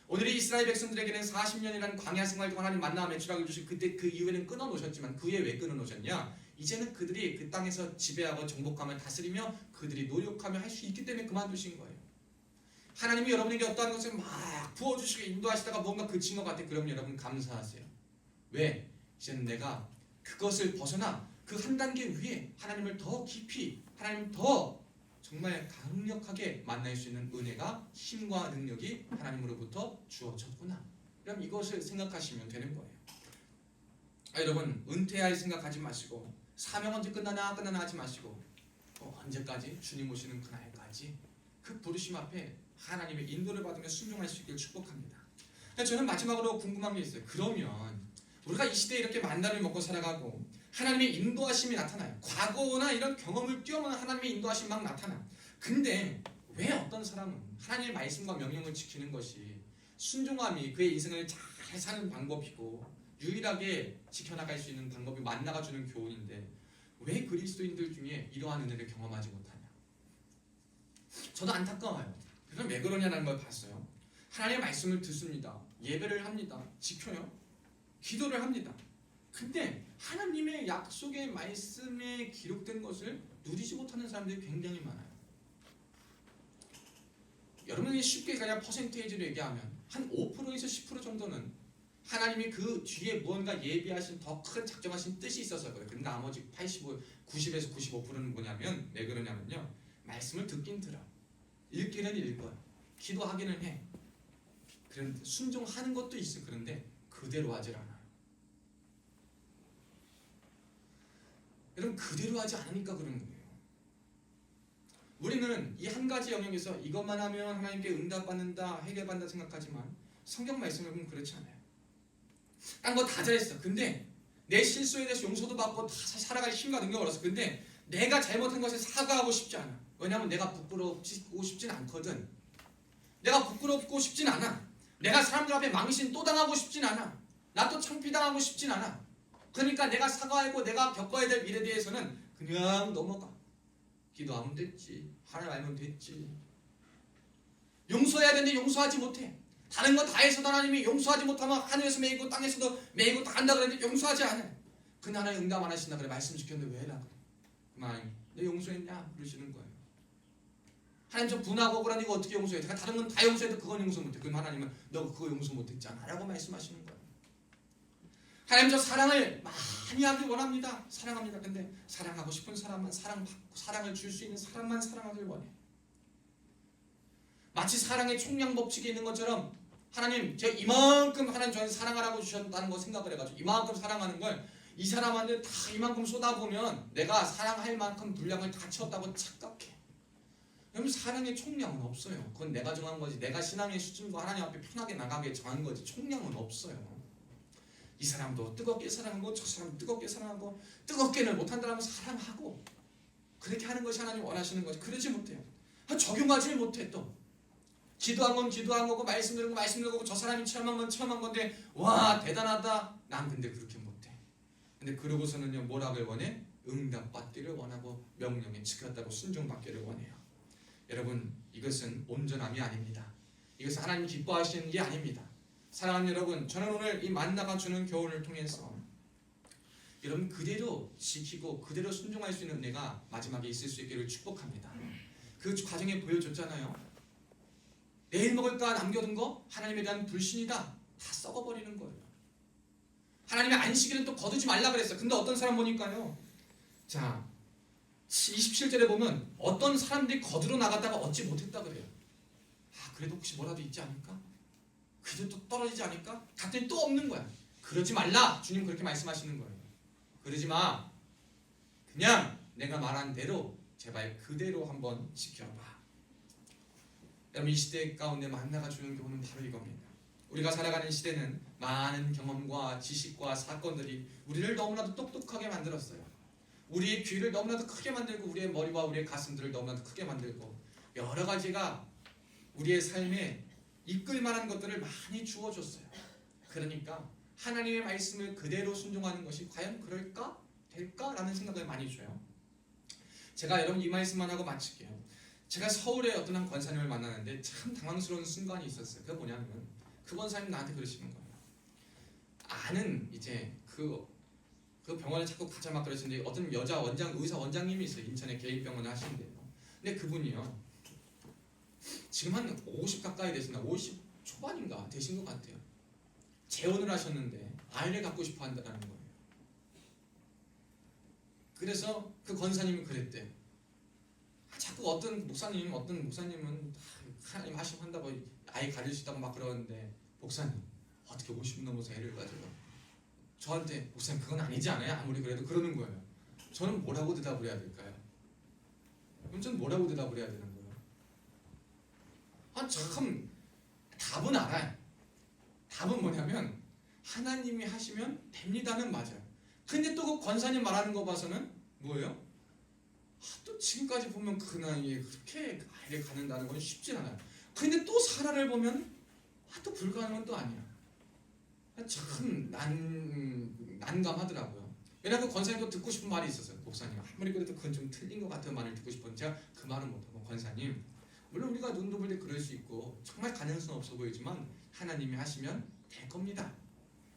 Speaker 2: 오늘의 이스라엘 백성들에게는 40년이라는 광야 생활 동안 하나님 만나 매출하게 주신 그때 그 이후에는 끊어놓으셨지만 그 후에 왜 끊어놓으셨냐? 이제는 그들이 그 땅에서 지배하고 정복하며 다스리며 그들이 노력하며 할 수 있기 때문에 그만두신 거예요. 하나님이 여러분에게 어떠한 것을 막 부어주시고 인도하시다가 뭔가 그친 것 같아. 그럼 여러분 감사하세요. 왜? 이제는 내가 그것을 벗어나 그 한 단계 위에 하나님을 더 깊이 하나님을 더 정말 강력하게 만날 수 있는 은혜가 힘과 능력이 하나님으로부터 주어졌구나. 그럼 이것을 생각하시면 되는 거예요. 여러분 은퇴할 생각하지 마시고 사명 언제 끝나나 하지 마시고 언제까지? 주님 오시는 그날까지 그 부르심 앞에 하나님의 인도를 받으며 순종할 수 있기를 축복합니다. 저는 마지막으로 궁금한 게 있어요. 그러면 우리가 이 시대에 이렇게 만나를 먹고 살아가고 하나님의 인도하심이 나타나요. 과거나 이런 경험을 뛰어넘는 하나님의 인도하심이 막 나타나. 근데 왜 어떤 사람은 하나님의 말씀과 명령을 지키는 것이 순종함이 그의 인생을 잘 사는 방법이고 유일하게 지켜나갈 수 있는 방법이 만나가 주는 교훈인데 왜 그리스도인들 중에 이러한 은혜를 경험하지 못하냐? 저도 안타까워요. 그럼 왜 그러냐는 걸 봤어요. 하나님의 말씀을 듣습니다. 예배를 합니다. 지켜요. 기도를 합니다. 근데 하나님의 약속의 말씀에 기록된 것을 누리지 못하는 사람들이 굉장히 많아요. 여러분이 쉽게 그냥 퍼센테이지로 얘기하면 한 5%에서 10% 정도는 하나님이 그 뒤에 무언가 예비하신 더 큰 작정하신 뜻이 있어서 그래요. 근데 나머지 90에서 95%는 뭐냐면 왜 그러냐면요. 말씀을 듣긴 들어. 읽기는 읽어요. 기도하기는 해. 그런데 순종하는 것도 있어. 그런데 그대로 하질 않아요. 여러분 그대로 하지 않으니까 그런 거예요. 우리는 이 한 가지 영역에서 이것만 하면 하나님께 응답받는다, 해결받는다 생각하지만 성경 말씀을 보면 그렇지 않아요. 딴 거 다 잘했어. 근데 내 실수에 대해서 용서도 받고 다 살아갈 힘과 능력을 얻었어. 근데 내가 잘못한 것에 사과하고 싶지 않아. 왜냐하면 내가 부끄럽고 싶진 않거든. 내가 부끄럽고 싶진 않아. 내가 사람들 앞에 망신 또 당하고 싶진 않아. 나 또 창피당하고 싶진 않아. 그러니까 내가 사과하고 내가 겪어야 될 일에 대해서는 그냥 넘어가. 기도하면 됐지. 하나님 알면 됐지. 용서해야 되는데 용서하지 못해. 다른 거 다 해서도 하나님이 용서하지 못하면 하늘에서 매이고 땅에서도 매이고 다 한다 그랬는데 용서하지 않아. 근데 하나님 응답 안 하신다 그래. 말씀 지켰는데 왜 해라 그래. 그만 내 용서했냐? 그러시는 거예요. 하나님 저 분하고 억울한 이거 어떻게 용서해? 내가 다른 건 다 용서해도 그건 용서 못해. 그럼 하나님은 너 그거 용서 못했잖아 라고 말씀하시는 거예요. 하나님 저 사랑을 많이 하길 원합니다. 사랑합니다. 근데 사랑하고 싶은 사람만 사랑받고 사랑을 줄 수 있는 사람만 사랑하길 원해. 마치 사랑의 총량 법칙이 있는 것처럼 하나님 제가 이만큼 하나님 저한테 사랑하라고 주셨다는 거 생각을 해가지고 이만큼 사랑하는 걸 이 사람한테 다 이만큼 쏟아보면 내가 사랑할 만큼 분량을 다 채웠다고 착각해. 여러분 사랑의 총량은 없어요. 그건 내가 정한 거지. 내가 신앙의 수준과 하나님 앞에 편하게 나가게 정한 거지. 총량은 없어요. 이 사람도 뜨겁게 사랑하고 저 사람도 뜨겁게 사랑하고 뜨겁게는 못한다면 사랑하고 그렇게 하는 것이 하나님 원하시는 거지. 그러지 못해요. 적용하지 못해. 또 기도한 건 기도한 거고 말씀 들은 거 말씀 들은 거고 저 사람이 체험한 건 체험한 건데 와 대단하다. 난 근데 그렇게 못해. 근데 그러고서는요 뭐라고 원해? 응답받기를 원하고 명령에 지켰다고 순종받기를 원해요. 여러분 이것은 온전함이 아닙니다. 이것은 하나님 기뻐하시는 게 아닙니다. 사랑하는 여러분, 저는 오늘 이 만나가 주는 교훈을 통해서 여러분 그대로 지키고 그대로 순종할 수 있는 은혜가 마지막에 있을 수 있기를 축복합니다. 그 과정에 보여줬잖아요. 내일 먹을까 남겨둔 거 하나님에 대한 불신이다. 다 썩어버리는 거예요. 하나님의 안식일은 또 거두지 말라 그랬어요. 근데 어떤 사람 보니까요. 자 27절에 보면 어떤 사람들이 거두러 나갔다가 얻지 못했다 그래요. 그래도 혹시 뭐라도 있지 않을까? 그래도 또 떨어지지 않을까? 갔더니 또 없는 거야. 그러지 말라. 주님 그렇게 말씀하시는 거예요. 그러지 마. 그냥 내가 말한 대로 제발 그대로 한번 지켜봐. 여러분 이 시대 가운데 만나가 주는 교훈은 바로 이겁니다. 우리가 살아가는 시대는 많은 경험과 지식과 사건들이 우리를 너무나도 똑똑하게 만들었어요. 우리의 귀를 너무나도 크게 만들고 우리의 머리와 우리의 가슴들을 너무나도 크게 만들고 여러 가지가 우리의 삶에 이끌 만한 것들을 많이 주어줬어요. 그러니까 하나님의 말씀을 그대로 순종하는 것이 과연 그럴까? 될까? 라는 생각을 많이 줘요. 제가 여러분 이 말씀만 하고 마칠게요. 제가 서울에 어떤 한 권사님을 만나는데 참 당황스러운 순간이 있었어요. 그게 뭐냐면 그 권사님 나한테 그러시는 거예요. 아는 이제 그 병원에 자꾸 가자 막 그러시는데 어떤 여자 의사 원장님이 있어요. 인천에 개인병원을 하시는데요. 근데 그분이요. 지금 한 50 가까이 되신다. 50 초반인가 되신 것 같아요. 재혼을 하셨는데 아이를 갖고 싶어 한다는 거예요. 그래서 그 권사님이 그랬대요. 자꾸 어떤 목사님은 하나님 하시면 한다고 아이 가질 수 있다고 막 그러는데 목사님 어떻게 50 넘어서 애를 가져요? 저한테 목사님 그건 아니지 않아요? 아무리 그래도 그러는 거예요. 저는 뭐라고 대답을 해야 될까요? 그럼 저는 뭐라고 대답을 해야 되는 거예요? 참 답은 알아요. 답은 뭐냐면 하나님이 하시면 됩니다는 맞아요. 근데 또 그 권사님 말하는 거 봐서는 뭐예요? 또 지금까지 보면 그 나이에 그렇게 아이를 갖는다는 건 쉽진 않아요. 근데 또 사라를 보면 또 불가능한 또 아니야. 참 난감하더라고요. 왜냐하면 그 권사님도 듣고 싶은 말이 있었어요. 목사님 아무리 그래도 그건 좀 틀린 것 같은 말을 듣고 싶었는데 제가 그 말은 못하고 권사님 물론 우리가 눈도 볼 때 그럴 수 있고 정말 가능성 없어 보이지만 하나님이 하시면 될 겁니다.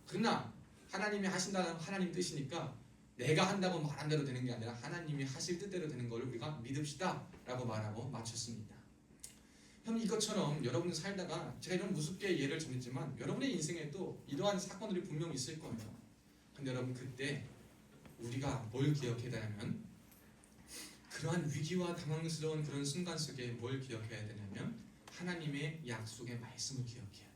Speaker 2: 그러나 하나님이 하신다는 하나님 뜻이니까 내가 한다고 말한 대로 되는 게 아니라 하나님이 하실 뜻대로 되는 걸 우리가 믿읍시다 라고 말하고 마쳤습니다. 형 이것처럼 여러분 살다가 제가 이런 무섭게 예를 전했지만 여러분의 인생에도 이러한 사건들이 분명 있을 거예요. 근데 여러분 그때 우리가 뭘 기억해야 되냐면 그러한 위기와 당황스러운 그런 순간 속에 뭘 기억해야 되냐면 하나님의 약속의 말씀을 기억해야 돼요.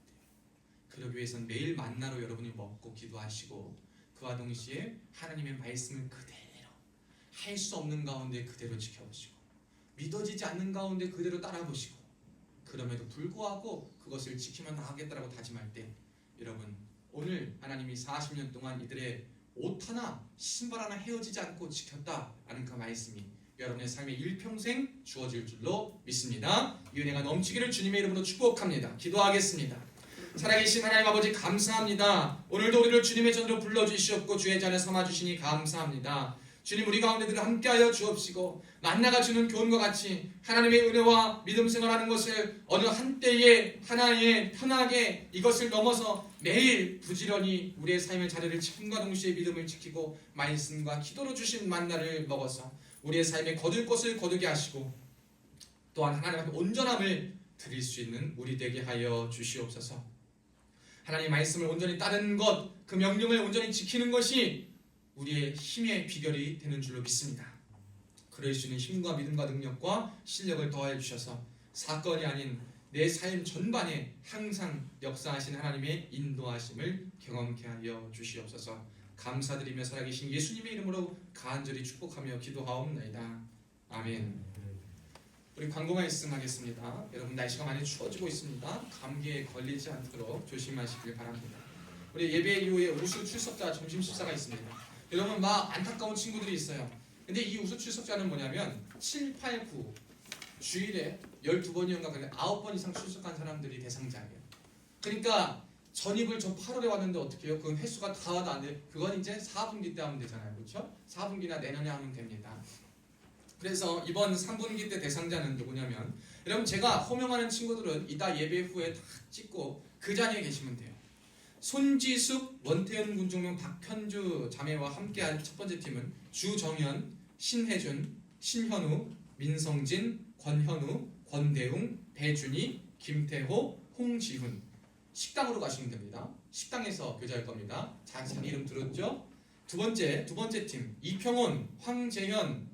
Speaker 2: 그러기 위해서는 매일 만나로 여러분이 먹고 기도하시고 그와 동시에 하나님의 말씀을 그대로 할 수 없는 가운데 그대로 지켜보시고 믿어지지 않는 가운데 그대로 따라보시고 그럼에도 불구하고 그것을 지키며 나가겠다라고 다짐할 때 여러분 오늘 하나님이 40년 동안 이들의 옷 하나 신발 하나 헤어지지 않고 지켰다라는 그 말씀이 여러분의 삶에 일평생 주어질 줄로 믿습니다. 이 은혜가 넘치기를 주님의 이름으로 축복합니다. 기도하겠습니다. 살아계신 하나님 아버지 감사합니다. 오늘도 우리를 주님의 전으로 불러주시옵고 주의 잔을 삼아주시니 감사합니다. 주님 우리 가운데 늘 함께하여 주옵시고 만나가 주는 교훈과 같이 하나님의 은혜와 믿음 생활하는 것을 어느 한때에 하나의 편하게 이것을 넘어서 매일 부지런히 우리의 삶의 자리를 지킴과 동시에 믿음을 지키고 말씀과 기도로 주신 만나를 먹어서 우리의 삶에 거둘 것을 거두게 하시고 또한 하나님 앞에 온전함을 드릴 수 있는 우리 되게 하여 주시옵소서. 하나님의 말씀을 온전히 따르는 것, 그 명령을 온전히 지키는 것이 우리의 힘의 비결이 되는 줄로 믿습니다. 그럴 수 있는 힘과 믿음과 능력과 실력을 더하여 주셔서 사건이 아닌 내 삶 전반에 항상 역사하신 하나님의 인도하심을 경험케 하여 주시옵소서. 감사드리며 살아계신 예수님의 이름으로 간절히 축복하며 기도하옵나이다. 아멘. 우리 광고 말씀하겠습니다. 여러분 날씨가 많이 추워지고 있습니다. 감기에 걸리지 않도록 조심하시길 바랍니다. 우리 예배 이후에 우수 출석자 점심 식사가 있습니다. 여러분 막 안타까운 친구들이 있어요. 근데 이 우수 출석자는 뭐냐면 7, 8, 9 주일에 12번이었는가 근데 9번 이상 출석한 사람들이 대상자예요. 그러니까 전입을 저 8월에 왔는데 어떻게 해요? 그 횟수가 다도 안 돼. 그건 이제 4분기 때 하면 되잖아요. 그렇죠? 4분기나 내년에 하면 됩니다. 그래서 이번 3분기 때 대상자는 누구냐면 여러분 제가 호명하는 친구들은 이따 예배 후에 다 찍고 그 자리에 계시면 돼요. 손지숙, 원태현 군종명, 박현주 자매와 함께한 첫 번째 팀은 주정현, 신혜준, 신현우, 민성진, 권현우, 권대웅, 배준희, 김태호, 홍지훈. 식당으로 가시면 됩니다. 식당에서 교제할 겁니다. 자기 이름 들었죠? 두 번째 팀 이평원, 황재현,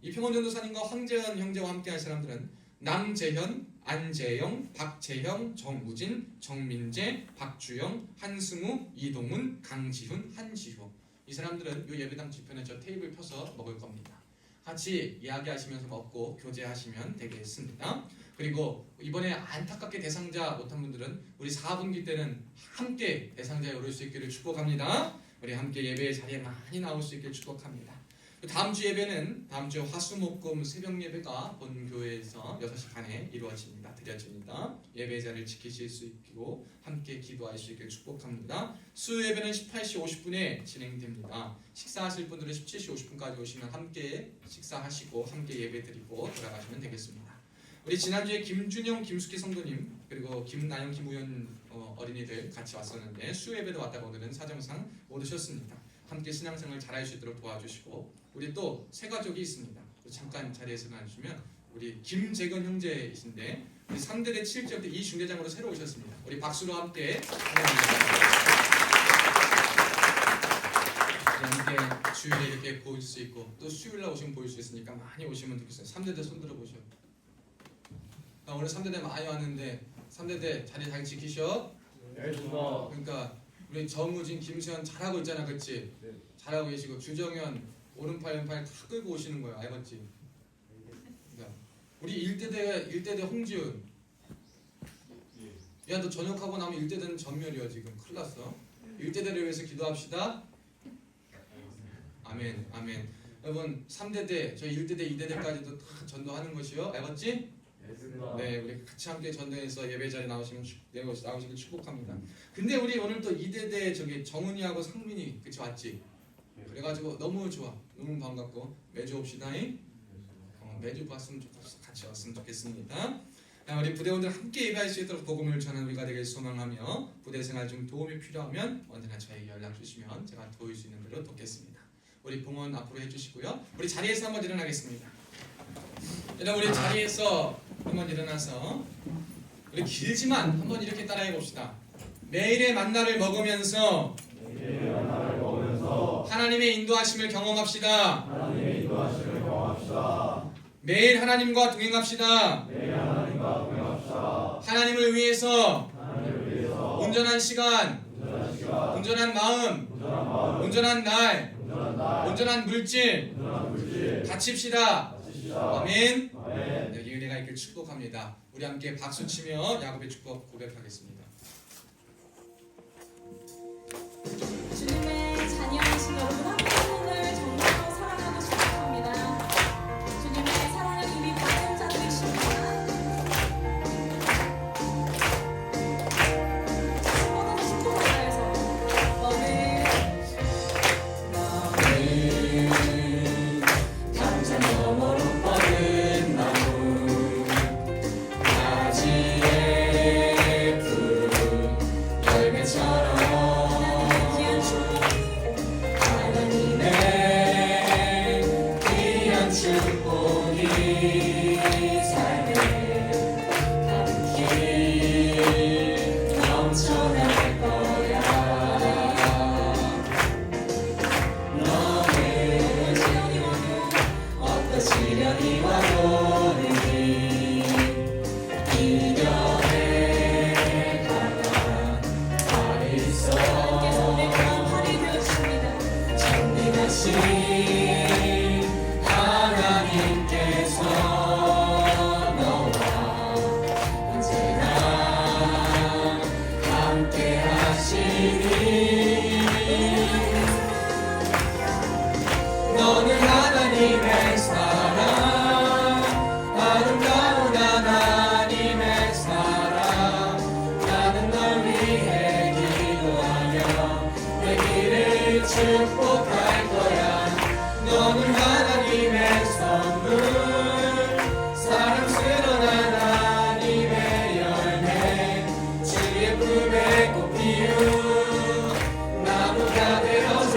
Speaker 2: 이평원 전도사님과 황재현 형제와 함께할 사람들은 남재현, 안재영, 박재형, 정우진, 정민재, 박주영, 한승우, 이동훈, 강지훈, 한지호. 이 사람들은 이 예배당 뒤편에 저 테이블 펴서 먹을 겁니다. 같이 이야기하시면서 먹고 교제하시면 되겠습니다. 그리고 이번에 안타깝게 대상자 못한 분들은 우리 4분기 때는 함께 대상자에 오를 수 있기를 축복합니다. 우리 함께 예배의 자리에 많이 나올 수 있기를 축복합니다. 다음 주 예배는 다음 주 화수목금 새벽 예배가 본교회에서 6시 반에 이루어집니다. 드려집니다. 예배 자리를 지키실 수 있고 함께 기도할 수 있기를 축복합니다. 수요 예배는 18시 50분에 진행됩니다. 식사하실 분들은 17시 50분까지 오시면 함께 식사하시고 함께 예배 드리고 돌아가시면 되겠습니다. 우리 지난주에 김준영, 김숙희 성도님 그리고 김나영, 김우현 어린이들 같이 왔었는데 수요 예배도 왔다가 오늘은 사정상 못 오셨습니다. 함께 신앙생활 잘할 수 있도록 도와주시고 우리 또 새 가족이 있습니다. 잠깐 자리에서 나와주시면 우리 김재건 형제이신데 우리 3대대 7절 때 이 중대장으로 새로 오셨습니다. 우리 박수로 함께 함께 주일에 이렇게 보일 수 있고 또 수요일날 오시면 보일 수 있으니까 많이 오시면 좋겠어요. 3대대 손 들어보셔. 오늘 3대대 많이 왔는데 3대대 자리 잘 지키셔. 그러니까 우리 정우진, 김수현 잘하고 있잖아, 그렇지?
Speaker 3: 네.
Speaker 2: 잘하고 계시고 주정현 오른팔 왼팔 다 끌고 오시는 거야, 알겠지? 그러니까 우리 1대대 홍지훈. 야, 너 전역하고 나면 1대대는 전멸이야 지금. 큰일 났어. 1대대를 위해서 기도합시다. 아멘, 아멘. 여러분 3대대, 저희 1대대, 2대대까지도 다 전도하는 것이요, 알겠지? 네, 우리 같이 함께 전도해서 예배 자리에 나오시길 축복합니다. 근데 우리 오늘 또 2대대 저기 정은이하고 상민이 같이 왔지? 그래가지고 너무 좋아, 너무 반갑고 매주 옵시다. 매주 봤으면 좋겠어, 같이 왔으면 좋겠습니다. 우리 부대원들 함께 예배할 수 있도록 복음을 전하는 우리가 되길 소망하며 부대 생활 중 도움이 필요하면 언제나 저에게 연락 주시면 제가 도울 수 있는 대로 돕겠습니다. 우리 봉헌 앞으로 해주시고요. 우리 자리에서 한번 일어나겠습니다. 일단 우리 자리에서 한번 일어나서 우리 길지만 한번 이렇게 따라해 봅시다. 매일의 만나를 먹으면서 하나님의 인도하심을 경험합시다. 매일 하나님과 동행합시다. 하나님을 위해서 온전한 시간, 온전한 마음, 온전한 날, 온전한 물질 바칩시다. 아멘. 여기 은혜가 있길 축복합니다. 우리 함께 박수 치며 야곱의 축복 고백하겠습니다.
Speaker 3: 주님의 자녀이신 여러분 한 분을 정말로 사랑하고 축복합니다. 주님의 사랑을 이미 받은 자들이십니다. 모든 축복하여서 너는
Speaker 2: 당장 너머로 뻗은 나무 가지에 푸른 열매처럼
Speaker 3: 귀한 축복
Speaker 2: 하나님의 귀한 축복이 삶에 가득히 넘쳐날 거야. 너는
Speaker 3: 시련이 와도
Speaker 2: 어떤 시련이 와도 이겨내 가만 서 있어.
Speaker 3: 하나님께서 우리의 강한 팔이 되어주십니다.
Speaker 2: 전능하신 하나님께서 너와 언제나 함께 하시니 너는 하나님의 사랑, 아름다운 하나님의 사랑. 나는 널 위해 기도하며 내 길을 축복할 거야. 너는 하나님의 선물, 사랑스러운 하나님의 열매, 주의 품에 꽃 피운 나무가 되어줘.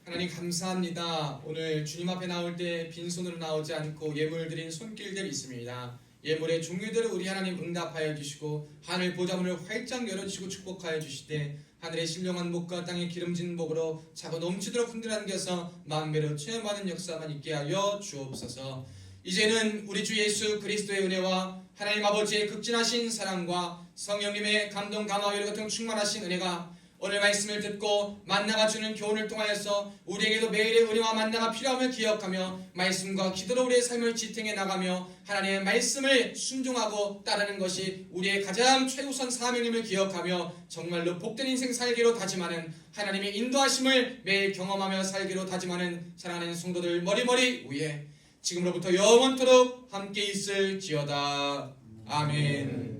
Speaker 2: 하나님 감사합니다. 오늘 주님 앞에 나올 때 빈손으로 나오지 않고 예물을 드린 손길들이 있습니다. 예물의 종류들을 우리 하나님 응답하여 주시고 하늘 보좌문을 활짝 열어주시고 축복하여 주시되 하늘의 신령한 목과 땅의 기름진 목으로 차고 넘치도록 흔들어안겨서 만배로 체험하는 역사만 있게 하여 주옵소서. 이제는 우리 주 예수 그리스도의 은혜와 하나님 아버지의 극진하신 사랑과 성령님의 감동 감화 요리 같은 충만하신 은혜가 오늘 말씀을 듣고 만나가 주는 교훈을 통하여서 우리에게도 매일의 은혜와 만나가 필요함을 기억하며 말씀과 기도로 우리의 삶을 지탱해 나가며 하나님의 말씀을 순종하고 따르는 것이 우리의 가장 최우선 사명임을 기억하며 정말로 복된 인생 살기로 다짐하는 하나님의 인도하심을 매일 경험하며 살기로 다짐하는 사랑하는 성도들 머리머리 위에 지금으로부터 영원토록 함께 있을지어다. 아멘.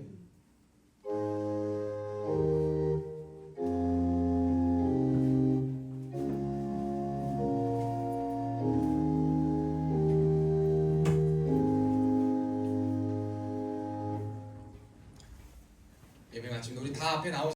Speaker 2: 예배 마치면 우리 다 앞에 나오